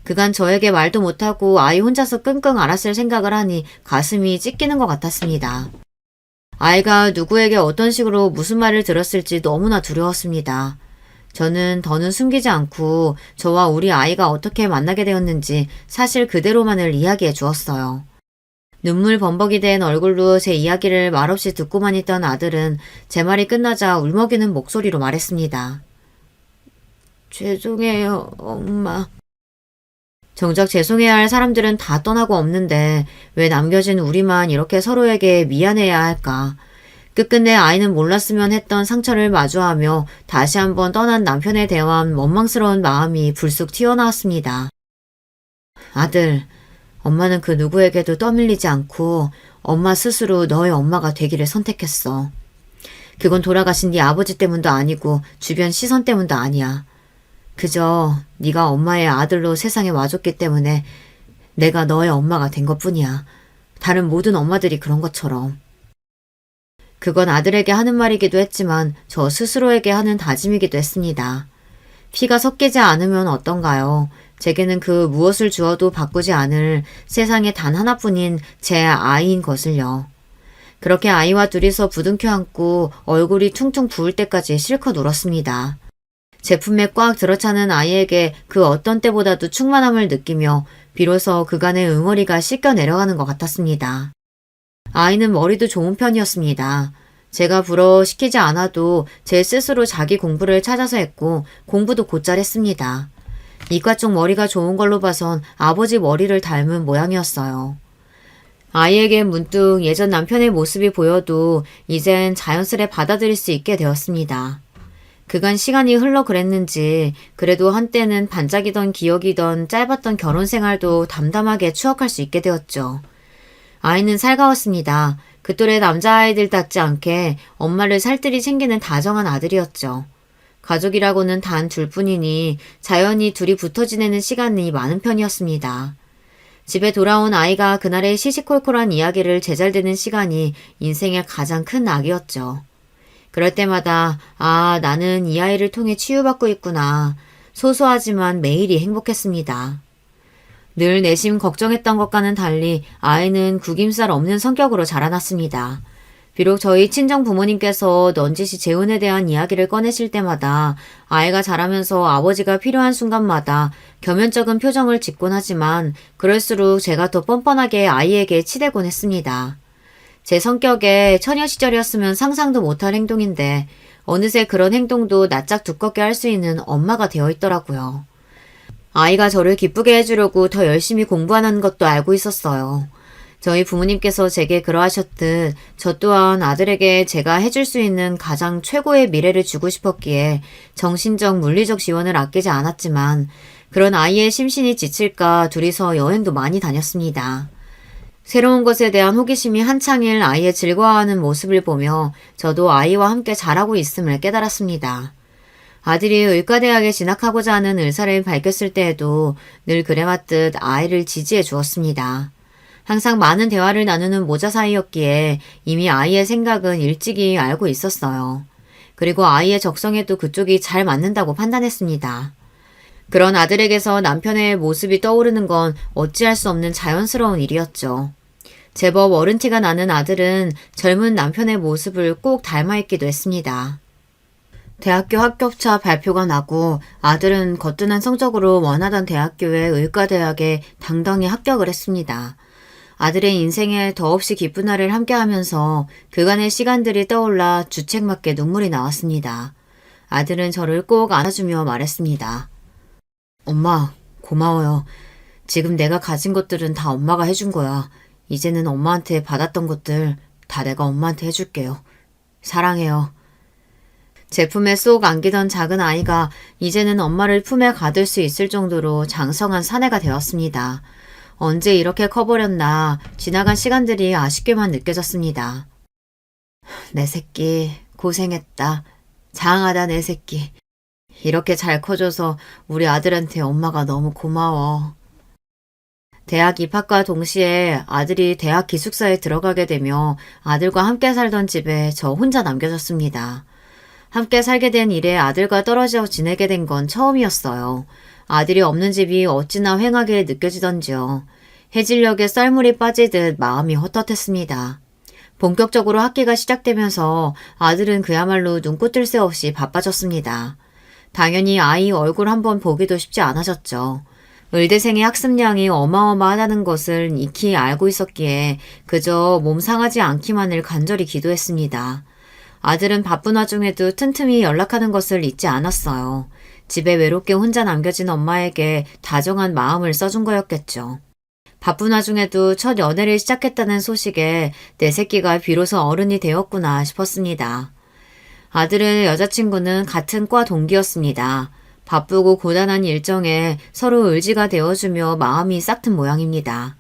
그간 저에게 말도 못하고 아이 혼자서 끙끙 앓았을 생각을 하니 가슴이 찢기는 것 같았습니다. 아이가 누구에게 어떤 식으로 무슨 말을 들었을지 너무나 두려웠습니다. 저는 더는 숨기지 않고 저와 우리 아이가 어떻게 만나게 되었는지 사실 그대로만을 이야기해 주었어요. 눈물 범벅이 된 얼굴로 제 이야기를 말없이 듣고만 있던 아들은 제 말이 끝나자 울먹이는 목소리로 말했습니다. 죄송해요, 엄마. 정작 죄송해야 할 사람들은 다 떠나고 없는데 왜 남겨진 우리만 이렇게 서로에게 미안해야 할까. 끝끝내 아이는 몰랐으면 했던 상처를 마주하며 다시 한번 떠난 남편에 대한 원망스러운 마음이 불쑥 튀어나왔습니다. 아들, 엄마는 그 누구에게도 떠밀리지 않고 엄마 스스로 너의 엄마가 되기를 선택했어. 그건 돌아가신 네 아버지 때문도 아니고 주변 시선 때문도 아니야. 그저 네가 엄마의 아들로 세상에 와줬기 때문에 내가 너의 엄마가 된 것뿐이야. 다른 모든 엄마들이 그런 것처럼. 그건 아들에게 하는 말이기도 했지만 저 스스로에게 하는 다짐이기도 했습니다. 피가 섞이지 않으면 어떤가요? 제게는 그 무엇을 주어도 바꾸지 않을 세상에 단 하나뿐인 제 아이인 것을요. 그렇게 아이와 둘이서 부둥켜 안고 얼굴이 퉁퉁 부을 때까지 실컷 울었습니다. 제 품에 꽉 들어차는 아이에게 그 어떤 때보다도 충만함을 느끼며 비로소 그간의 응어리가 씻겨 내려가는 것 같았습니다. 아이는 머리도 좋은 편이었습니다. 제가 부러워시키지 않아도 제 스스로 자기 공부를 찾아서 했고 공부도 곧잘 했습니다. 이과 쪽 머리가 좋은 걸로 봐선 아버지 머리를 닮은 모양이었어요. 아이에게 문득 예전 남편의 모습이 보여도 이젠 자연스레 받아들일 수 있게 되었습니다. 그간 시간이 흘러 그랬는지 그래도 한때는 반짝이던 기억이던 짧았던 결혼 생활도 담담하게 추억할 수 있게 되었죠. 아이는 살가웠습니다. 그 또래 남자아이들답지 않게 엄마를 살뜰히 챙기는 다정한 아들이었죠. 가족이라고는 단 둘뿐이니 자연히 둘이 붙어 지내는 시간이 많은 편이었습니다. 집에 돌아온 아이가 그날의 시시콜콜한 이야기를 제잘되는 시간이 인생의 가장 큰 낙이었죠. 그럴 때마다 나는 이 아이를 통해 치유받고 있구나. 소소하지만 매일이 행복했습니다. 늘 내심 걱정했던 것과는 달리 아이는 구김살 없는 성격으로 자라났습니다. 비록 저희 친정 부모님께서 넌지시 재혼에 대한 이야기를 꺼내실 때마다 아이가 자라면서 아버지가 필요한 순간마다 겸연쩍은 표정을 짓곤 하지만 그럴수록 제가 더 뻔뻔하게 아이에게 치대곤 했습니다. 제 성격에 처녀 시절이었으면 상상도 못할 행동인데 어느새 그런 행동도 낯짝 두껍게 할 수 있는 엄마가 되어 있더라고요. 아이가 저를 기쁘게 해주려고 더 열심히 공부하는 것도 알고 있었어요. 저희 부모님께서 제게 그러하셨듯 저 또한 아들에게 제가 해줄 수 있는 가장 최고의 미래를 주고 싶었기에 정신적, 물리적 지원을 아끼지 않았지만 그런 아이의 심신이 지칠까 둘이서 여행도 많이 다녔습니다. 새로운 것에 대한 호기심이 한창일 아이의 즐거워하는 모습을 보며 저도 아이와 함께 자라고 있음을 깨달았습니다. 아들이 의과대학에 진학하고자 하는 의사를 밝혔을 때에도 늘 그래왔듯 아이를 지지해 주었습니다. 항상 많은 대화를 나누는 모자 사이였기에 이미 아이의 생각은 일찍이 알고 있었어요. 그리고 아이의 적성에도 그쪽이 잘 맞는다고 판단했습니다. 그런 아들에게서 남편의 모습이 떠오르는 건 어찌할 수 없는 자연스러운 일이었죠. 제법 어른 티가 나는 아들은 젊은 남편의 모습을 꼭 닮아있기도 했습니다. 대학교 합격차 발표가 나고 아들은 거뜬한 성적으로 원하던 대학교의 의과대학에 당당히 합격을 했습니다. 아들의 인생에 더없이 기쁜 날을 함께하면서 그간의 시간들이 떠올라 주책맞게 눈물이 나왔습니다. 아들은 저를 꼭 안아주며 말했습니다. 엄마, 고마워요. 지금 내가 가진 것들은 다 엄마가 해준 거야. 이제는 엄마한테 받았던 것들 다 내가 엄마한테 해줄게요. 사랑해요. 제 품에 쏙 안기던 작은 아이가 이제는 엄마를 품에 가둘 수 있을 정도로 장성한 사내가 되었습니다. 언제 이렇게 커버렸나 지나간 시간들이 아쉽게만 느껴졌습니다. 내 새끼 고생했다. 장하다 내 새끼. 이렇게 잘 커줘서 우리 아들한테 엄마가 너무 고마워. 대학 입학과 동시에 아들이 대학 기숙사에 들어가게 되며 아들과 함께 살던 집에 저 혼자 남겨졌습니다. 함께 살게 된 일에 아들과 떨어져 지내게 된 건 처음이었어요. 아들이 없는 집이 어찌나 휑하게 느껴지던지요. 해질녘에 썰물이 빠지듯 마음이 헛헛했습니다. 본격적으로 학기가 시작되면서 아들은 그야말로 눈꽃 뜰 새 없이 바빠졌습니다. 당연히 아이 얼굴 한번 보기도 쉽지 않아졌죠. 의대생의 학습량이 어마어마하다는 것을 익히 알고 있었기에 그저 몸 상하지 않기만을 간절히 기도했습니다. 아들은 바쁜 와중에도 틈틈이 연락하는 것을 잊지 않았어요. 집에 외롭게 혼자 남겨진 엄마에게 다정한 마음을 써준 거였겠죠. 바쁜 와중에도 첫 연애를 시작했다는 소식에 내 새끼가 비로소 어른이 되었구나 싶었습니다. 아들의 여자친구는 같은 과 동기였습니다. 바쁘고 고단한 일정에 서로 의지가 되어주며 마음이 싹튼 모양입니다.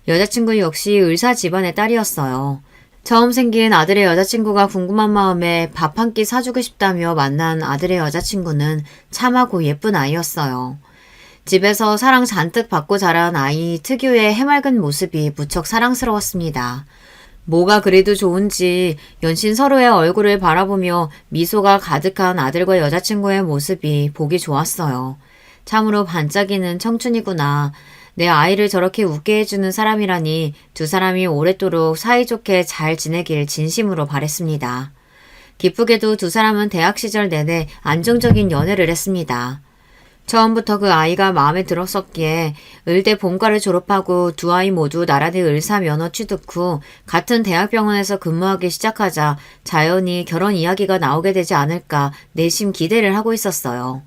여자친구 역시 의사 집안의 딸이었어요. 처음 생긴 아들의 여자친구가 궁금한 마음에 밥 한 끼 사주고 싶다며 만난 아들의 여자친구는 참하고 예쁜 아이였어요. 집에서 사랑 잔뜩 받고 자란 아이 특유의 해맑은 모습이 무척 사랑스러웠습니다. 뭐가 그래도 좋은지 연신 서로의 얼굴을 바라보며 미소가 가득한 아들과 여자친구의 모습이 보기 좋았어요. 참으로 반짝이는 청춘이구나. 내 아이를 저렇게 웃게 해주는 사람이라니 두 사람이 오랫도록 사이좋게 잘 지내길 진심으로 바랬습니다. 기쁘게도 두 사람은 대학 시절 내내 안정적인 연애를 했습니다. 처음부터 그 아이가 마음에 들었었기에 의대 본과를 졸업하고 두 아이 모두 나란히 의사 면허 취득 후 같은 대학병원에서 근무하기 시작하자 자연히 결혼 이야기가 나오게 되지 않을까 내심 기대를 하고 있었어요.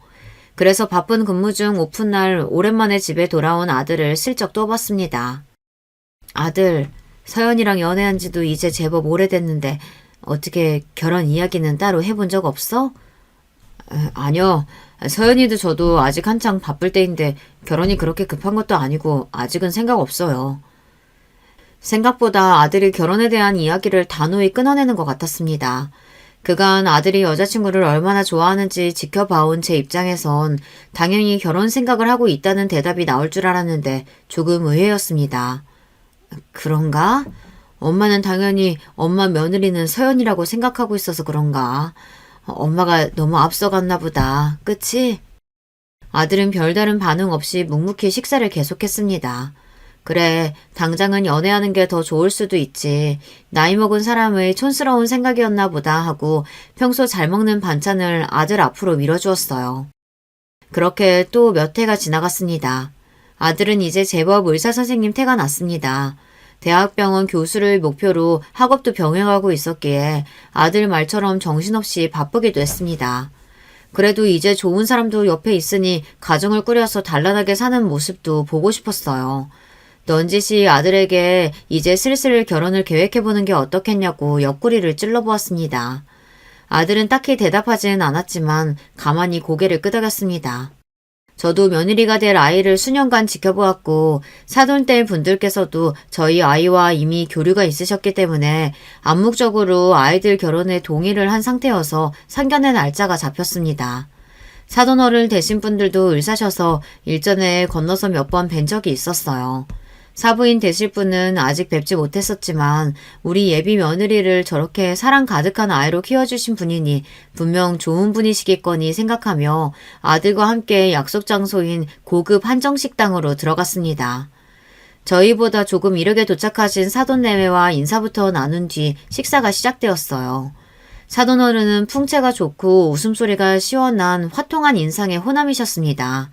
그래서 바쁜 근무 중 오픈날 오랜만에 집에 돌아온 아들을 슬쩍 떠봤습니다. 아들, 서연이랑 연애한 지도 이제 제법 오래됐는데 어떻게 결혼 이야기는 따로 해본 적 없어? 아니요. 서연이도 저도 아직 한창 바쁠 때인데 결혼이 그렇게 급한 것도 아니고 아직은 생각 없어요. 생각보다 아들이 결혼에 대한 이야기를 단호히 끊어내는 것 같았습니다. 그간 아들이 여자친구를 얼마나 좋아하는지 지켜봐온 제 입장에선 당연히 결혼 생각을 하고 있다는 대답이 나올 줄 알았는데 조금 의외였습니다. 그런가? 엄마는 당연히 엄마 며느리는 서연이라고 생각하고 있어서 그런가? 엄마가 너무 앞서갔나 보다. 그치? 아들은 별다른 반응 없이 묵묵히 식사를 계속했습니다. 그래, 당장은 연애하는 게 더 좋을 수도 있지. 나이 먹은 사람의 촌스러운 생각이었나 보다 하고 평소 잘 먹는 반찬을 아들 앞으로 밀어주었어요. 그렇게 또 몇 해가 지나갔습니다. 아들은 이제 제법 의사 선생님 태가 났습니다. 대학병원 교수를 목표로 학업도 병행하고 있었기에 아들 말처럼 정신없이 바쁘기도 했습니다. 그래도 이제 좋은 사람도 옆에 있으니 가정을 꾸려서 단란하게 사는 모습도 보고 싶었어요. 넌지시 아들에게 이제 슬슬 결혼을 계획해보는 게 어떻겠냐고 옆구리를 찔러보았습니다. 아들은 딱히 대답하지는 않았지만 가만히 고개를 끄덕였습니다. 저도 며느리가 될 아이를 수년간 지켜보았고 사돈댁 분들께서도 저희 아이와 이미 교류가 있으셨기 때문에 암묵적으로 아이들 결혼에 동의를 한 상태여서 상견례 날짜가 잡혔습니다. 사돈어른 되신 분들도 의사셔서 일전에 건너서 몇 번 뵌 적이 있었어요. 사부인 되실 분은 아직 뵙지 못했었지만 우리 예비 며느리를 저렇게 사랑 가득한 아이로 키워주신 분이니 분명 좋은 분이시겠거니 생각하며 아들과 함께 약속 장소인 고급 한정식당으로 들어갔습니다. 저희보다 조금 이르게 도착하신 사돈내외와 인사부터 나눈 뒤 식사가 시작되었어요. 사돈어른은 풍채가 좋고 웃음소리가 시원한 화통한 인상의 호남이셨습니다.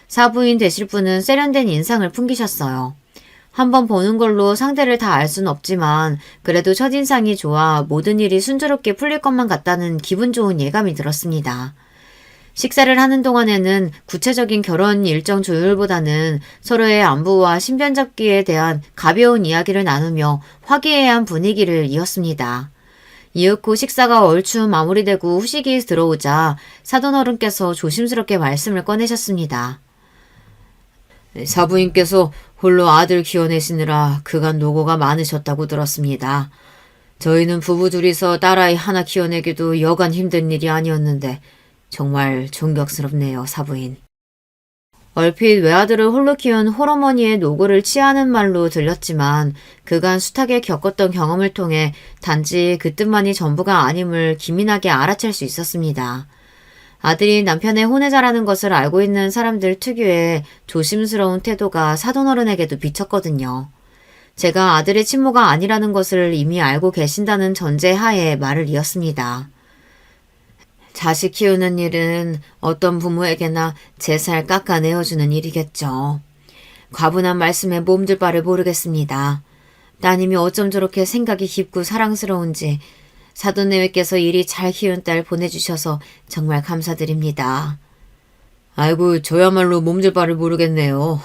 사부인 되실 분은 세련된 인상을 풍기셨어요. 한번 보는 걸로 상대를 다 알 순 없지만 그래도 첫인상이 좋아 모든 일이 순조롭게 풀릴 것만 같다는 기분 좋은 예감이 들었습니다. 식사를 하는 동안에는 구체적인 결혼 일정 조율보다는 서로의 안부와 신변 잡기에 대한 가벼운 이야기를 나누며 화기애애한 분위기를 이었습니다. 이윽고 식사가 얼추 마무리되고 후식이 들어오자 사돈어른께서 조심스럽게 말씀을 꺼내셨습니다. 사부인께서 홀로 아들 키워내시느라 그간 노고가 많으셨다고 들었습니다. 저희는 부부 둘이서 딸아이 하나 키워내기도 여간 힘든 일이 아니었는데 정말 존경스럽네요, 사부인. 얼핏 외아들을 홀로 키운 홀어머니의 노고를 치하는 말로 들렸지만 그간 숱하게 겪었던 경험을 통해 단지 그 뜻만이 전부가 아님을 기민하게 알아챌 수 있었습니다. 아들이 남편의 혼외자라는 것을 알고 있는 사람들 특유의 조심스러운 태도가 사돈어른에게도 비쳤거든요. 제가 아들의 친모가 아니라는 것을 이미 알고 계신다는 전제하에 말을 이었습니다. 자식 키우는 일은 어떤 부모에게나 제 살 깎아내어주는 일이겠죠. 과분한 말씀에 몸둘 바를 모르겠습니다. 따님이 어쩜 저렇게 생각이 깊고 사랑스러운지 사돈내외께서 이리 잘 키운 딸 보내주셔서 정말 감사드립니다. 아이고, 저야말로 몸둘 바를 모르겠네요.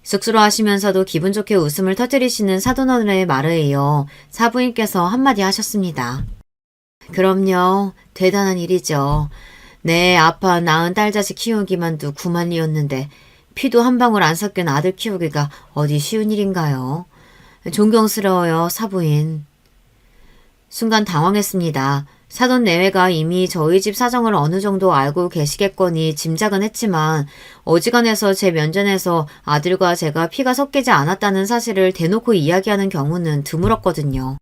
쑥스러워하시면서도 기분 좋게 웃음을 터뜨리시는 사돈어른의 말에 이어 사부인께서 한마디 하셨습니다. 그럼요. 대단한 일이죠. 내 아파 낳은 딸 자식 키우기만도 구만리였는데 피도 한 방울 안 섞인 아들 키우기가 어디 쉬운 일인가요? 존경스러워요, 사부인. 순간 당황했습니다. 사돈 내외가 이미 저희 집 사정을 어느 정도 알고 계시겠거니 짐작은 했지만 어지간해서 제 면전에서 아들과 제가 피가 섞이지 않았다는 사실을 대놓고 이야기하는 경우는 드물었거든요.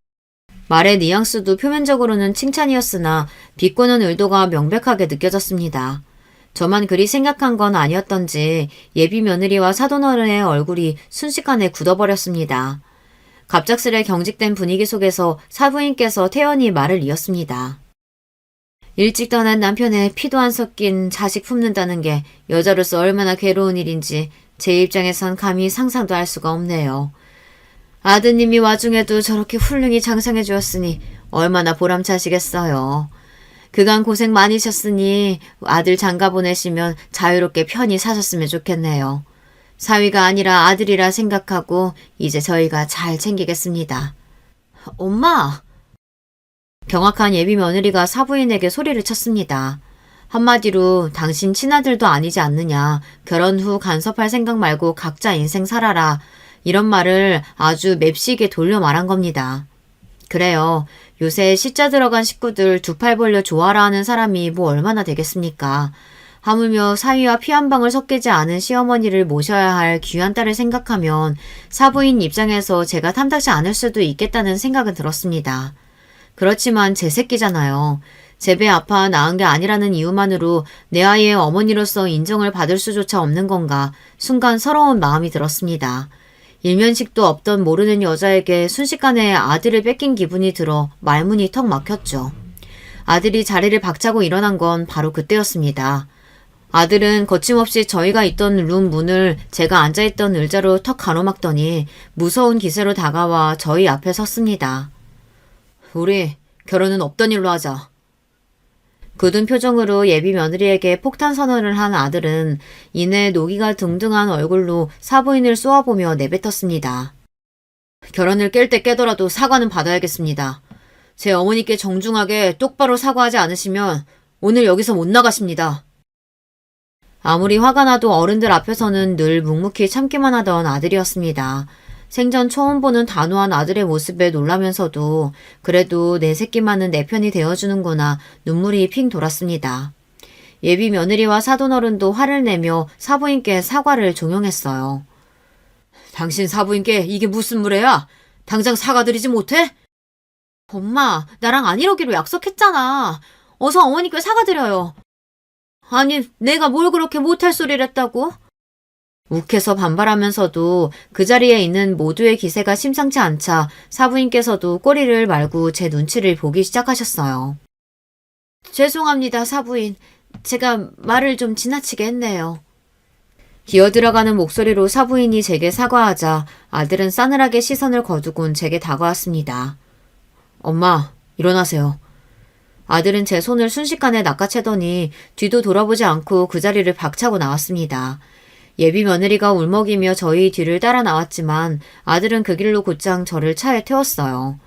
말의 뉘앙스도 표면적으로는 칭찬이었으나 비꼬는 의도가 명백하게 느껴졌습니다. 저만 그리 생각한 건 아니었던지 예비 며느리와 사돈어른의 얼굴이 순식간에 굳어버렸습니다. 갑작스레 경직된 분위기 속에서 사부인께서 태연히 말을 이었습니다. 일찍 떠난 남편의 피도 안 섞인 자식 품는다는 게 여자로서 얼마나 괴로운 일인지 제 입장에선 감히 상상도 할 수가 없네요. 아드님이 와중에도 저렇게 훌륭히 장성해 주었으니 얼마나 보람차시겠어요. 그간 고생 많으셨으니 아들 장가 보내시면 자유롭게 편히 사셨으면 좋겠네요. 사위가 아니라 아들이라 생각하고 이제 저희가 잘 챙기겠습니다. 엄마! 경악한 예비 며느리가 사부인에게 소리를 쳤습니다. 한마디로 당신 친아들도 아니지 않느냐. 결혼 후 간섭할 생각 말고 각자 인생 살아라. 이런 말을 아주 맵시게 돌려 말한 겁니다. 그래요. 요새 시자 들어간 식구들 두 팔 벌려 좋아라 하는 사람이 뭐 얼마나 되겠습니까? 하물며 사위와 피 한 방울 섞이지 않은 시어머니를 모셔야 할 귀한 딸을 생각하면 사부인 입장에서 제가 탐탁지 않을 수도 있겠다는 생각은 들었습니다. 그렇지만 제 새끼잖아요. 제 배 아파 낳은 게 아니라는 이유만으로 내 아이의 어머니로서 인정을 받을 수조차 없는 건가 순간 서러운 마음이 들었습니다. 일면식도 없던 모르는 여자에게 순식간에 아들을 뺏긴 기분이 들어 말문이 턱 막혔죠. 아들이 자리를 박차고 일어난 건 바로 그때였습니다. 아들은 거침없이 저희가 있던 룸 문을 제가 앉아있던 의자로 턱 가로막더니 무서운 기세로 다가와 저희 앞에 섰습니다. 우리 결혼은 없던 일로 하자. 굳은 표정으로 예비 며느리에게 폭탄 선언을 한 아들은 이내 노기가 등등한 얼굴로 사부인을 쏘아보며 내뱉었습니다. 결혼을 깰 때 깨더라도 사과는 받아야겠습니다. 제 어머니께 정중하게 똑바로 사과하지 않으시면 오늘 여기서 못 나가십니다. 아무리 화가 나도 어른들 앞에서는 늘 묵묵히 참기만 하던 아들이었습니다. 생전 처음 보는 단호한 아들의 모습에 놀라면서도 그래도 내 새끼만은 내 편이 되어주는구나 눈물이 핑 돌았습니다. 예비 며느리와 사돈어른도 화를 내며 사부인께 사과를 종용했어요. 당신 사부인께 이게 무슨 무례야? 당장 사과드리지 못해? 엄마, 나랑 안 이러기로 약속했잖아. 어서 어머니께 사과드려요. 아니, 내가 뭘 그렇게 못할 소리를 했다고? 욱해서 반발하면서도 그 자리에 있는 모두의 기세가 심상치 않자 사부인께서도 꼬리를 말고 제 눈치를 보기 시작하셨어요. 죄송합니다, 사부인. 제가 말을 좀 지나치게 했네요. 기어들어가는 목소리로 사부인이 제게 사과하자 아들은 싸늘하게 시선을 거두곤 제게 다가왔습니다. 엄마, 일어나세요. 아들은 제 손을 순식간에 낚아채더니 뒤도 돌아보지 않고 그 자리를 박차고 나왔습니다. 예비 며느리가 울먹이며 저희 뒤를 따라 나왔지만 아들은 그 길로 곧장 저를 차에 태웠어요.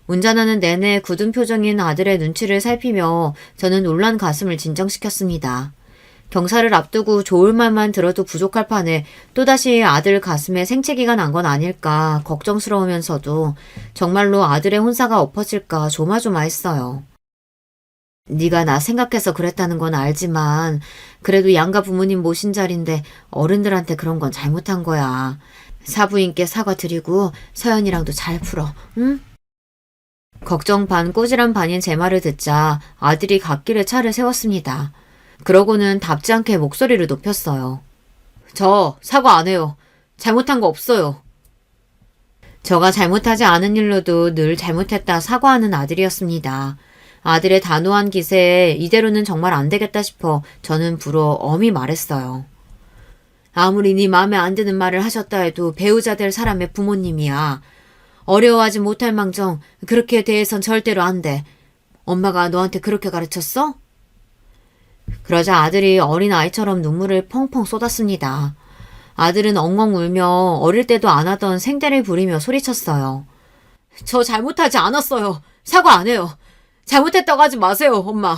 운전하는 내내 굳은 표정인 아들의 눈치를 살피며 저는 놀란 가슴을 진정시켰습니다. 경사를 앞두고 좋을 말만 들어도 부족할 판에 또다시 아들 가슴에 생채기가 난 건 아닐까 걱정스러우면서도 정말로 아들의 혼사가 엎어질까 조마조마했어요. 네가 나 생각해서 그랬다는 건 알지만 그래도 양가 부모님 모신 자리인데 어른들한테 그런 건 잘못한 거야. 사부인께 사과드리고 서연이랑도 잘 풀어, 응? 걱정 반 꼬질한 반인 제 말을 듣자 아들이 갓길에 차를 세웠습니다. 그러고는 답지 않게 목소리를 높였어요. 저 사과 안 해요. 잘못한 거 없어요. 저가 잘못하지 않은 일로도 늘 잘못했다 사과하는 아들이었습니다. 아들의 단호한 기세에 이대로는 정말 안 되겠다 싶어 저는 불어 엄히 말했어요. 아무리 네 마음에 안 드는 말을 하셨다 해도 배우자 될 사람의 부모님이야. 어려워하지 못할 망정 그렇게 대해선 절대로 안 돼. 엄마가 너한테 그렇게 가르쳤어? 그러자 아들이 어린 아이처럼 눈물을 펑펑 쏟았습니다. 아들은 엉엉 울며 어릴 때도 안 하던 생떼를 부리며 소리쳤어요. 저 잘못하지 않았어요. 사과 안 해요. 잘못했다고 하지 마세요, 엄마.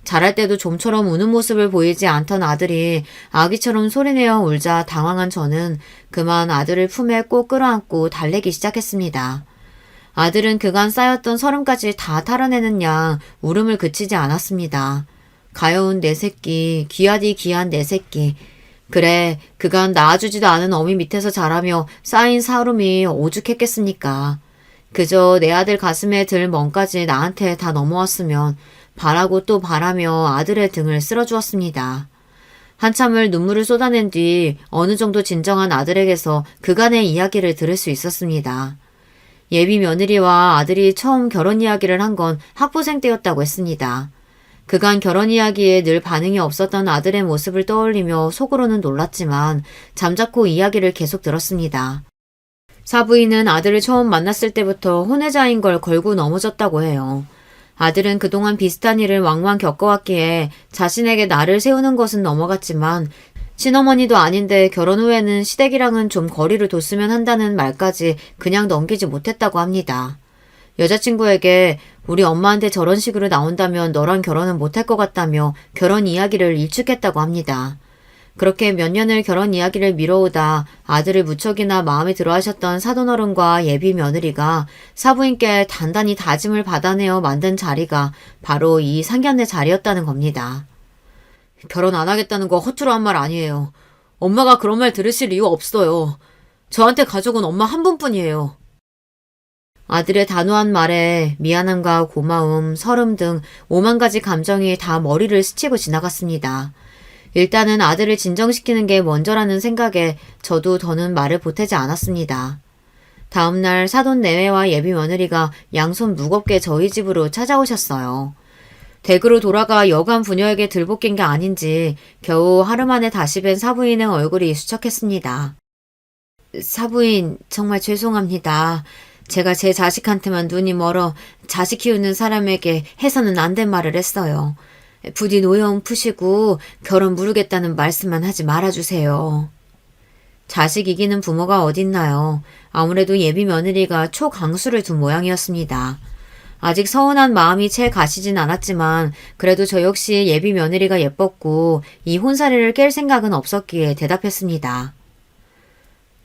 잘할 때도 좀처럼 우는 모습을 보이지 않던 아들이 아기처럼 소리내어 울자 당황한 저는 그만 아들을 품에 꼭 끌어안고 달래기 시작했습니다. 아들은 그간 쌓였던 서름까지 다 털어내는 양 울음을 그치지 않았습니다. 가여운 내 새끼, 귀하디 귀한 내 새끼. 그래, 그간 낳아주지도 않은 어미 밑에서 자라며 쌓인 사름이 오죽했겠습니까. 그저 내 아들 가슴에 들 멍까지 나한테 다 넘어왔으면 바라고 또 바라며 아들의 등을 쓸어주었습니다. 한참을 눈물을 쏟아낸 뒤 어느 정도 진정한 아들에게서 그간의 이야기를 들을 수 있었습니다. 예비 며느리와 아들이 처음 결혼 이야기를 한 건 학부생 때였다고 했습니다. 그간 결혼 이야기에 늘 반응이 없었던 아들의 모습을 떠올리며 속으로는 놀랐지만 잠자코 이야기를 계속 들었습니다. 사부인은 아들을 처음 만났을 때부터 혼외자인 걸 걸고 넘어졌다고 해요. 아들은 그동안 비슷한 일을 왕왕 겪어왔기에 자신에게 날을 세우는 것은 넘어갔지만 친어머니도 아닌데 결혼 후에는 시댁이랑은 좀 거리를 뒀으면 한다는 말까지 그냥 넘기지 못했다고 합니다. 여자친구에게 우리 엄마한테 저런 식으로 나온다면 너랑 결혼은 못할 것 같다며 결혼 이야기를 일축했다고 합니다. 그렇게 몇 년을 결혼 이야기를 미뤄오다 아들을 무척이나 마음에 들어 하셨던 사돈어른과 예비 며느리가 사부인께 단단히 다짐을 받아내어 만든 자리가 바로 이 상견례 자리였다는 겁니다. 결혼 안 하겠다는 거 허투루 한 말 아니에요. 엄마가 그런 말 들으실 이유 없어요. 저한테 가족은 엄마 한 분뿐이에요. 아들의 단호한 말에 미안함과 고마움, 서름 등 5만 가지 감정이 다 머리를 스치고 지나갔습니다. 일단은 아들을 진정시키는 게 먼저라는 생각에 저도 더는 말을 보태지 않았습니다. 다음날 사돈 내외와 예비 며느리가 양손 무겁게 저희 집으로 찾아오셨어요. 댁으로 돌아가 여간 부녀에게 들볶인 게 아닌지 겨우 하루 만에 다시 뵌 사부인의 얼굴이 수척했습니다. 사부인, 정말 죄송합니다. 제가 제 자식한테만 눈이 멀어 자식 키우는 사람에게 해서는 안 된 말을 했어요. 부디 노여움 푸시고 결혼 무르겠다는 말씀만 하지 말아주세요. 자식 이기는 부모가 어딨나요? 아무래도 예비 며느리가 초강수를 둔 모양이었습니다. 아직 서운한 마음이 채 가시진 않았지만 그래도 저 역시 예비 며느리가 예뻤고 이 혼사리를 깰 생각은 없었기에 대답했습니다.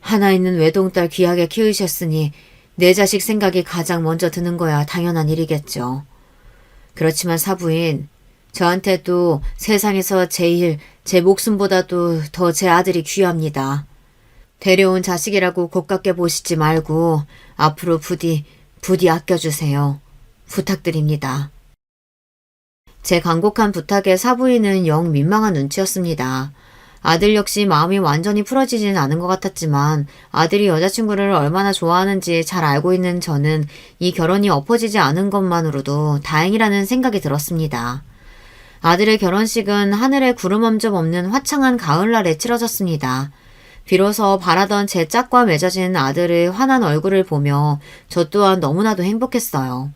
하나 있는 외동딸 귀하게 키우셨으니 내 자식 생각이 가장 먼저 드는 거야 당연한 일이겠죠. 그렇지만 사부인, 저한테도 세상에서 제일 제 목숨보다도 더 제 아들이 귀합니다. 데려온 자식이라고 고깝게 보시지 말고 앞으로 부디 아껴주세요. 부탁드립니다. 제 간곡한 부탁에 사부인은 영 민망한 눈치였습니다. 아들 역시 마음이 완전히 풀어지진 않은 것 같았지만 아들이 여자친구를 얼마나 좋아하는지 잘 알고 있는 저는 이 결혼이 엎어지지 않은 것만으로도 다행이라는 생각이 들었습니다. 아들의 결혼식은 하늘에 구름 한 점 없는 화창한 가을날에 치러졌습니다. 비로소 바라던 제 짝과 맺어진 아들의 환한 얼굴을 보며 저 또한 너무나도 행복했어요.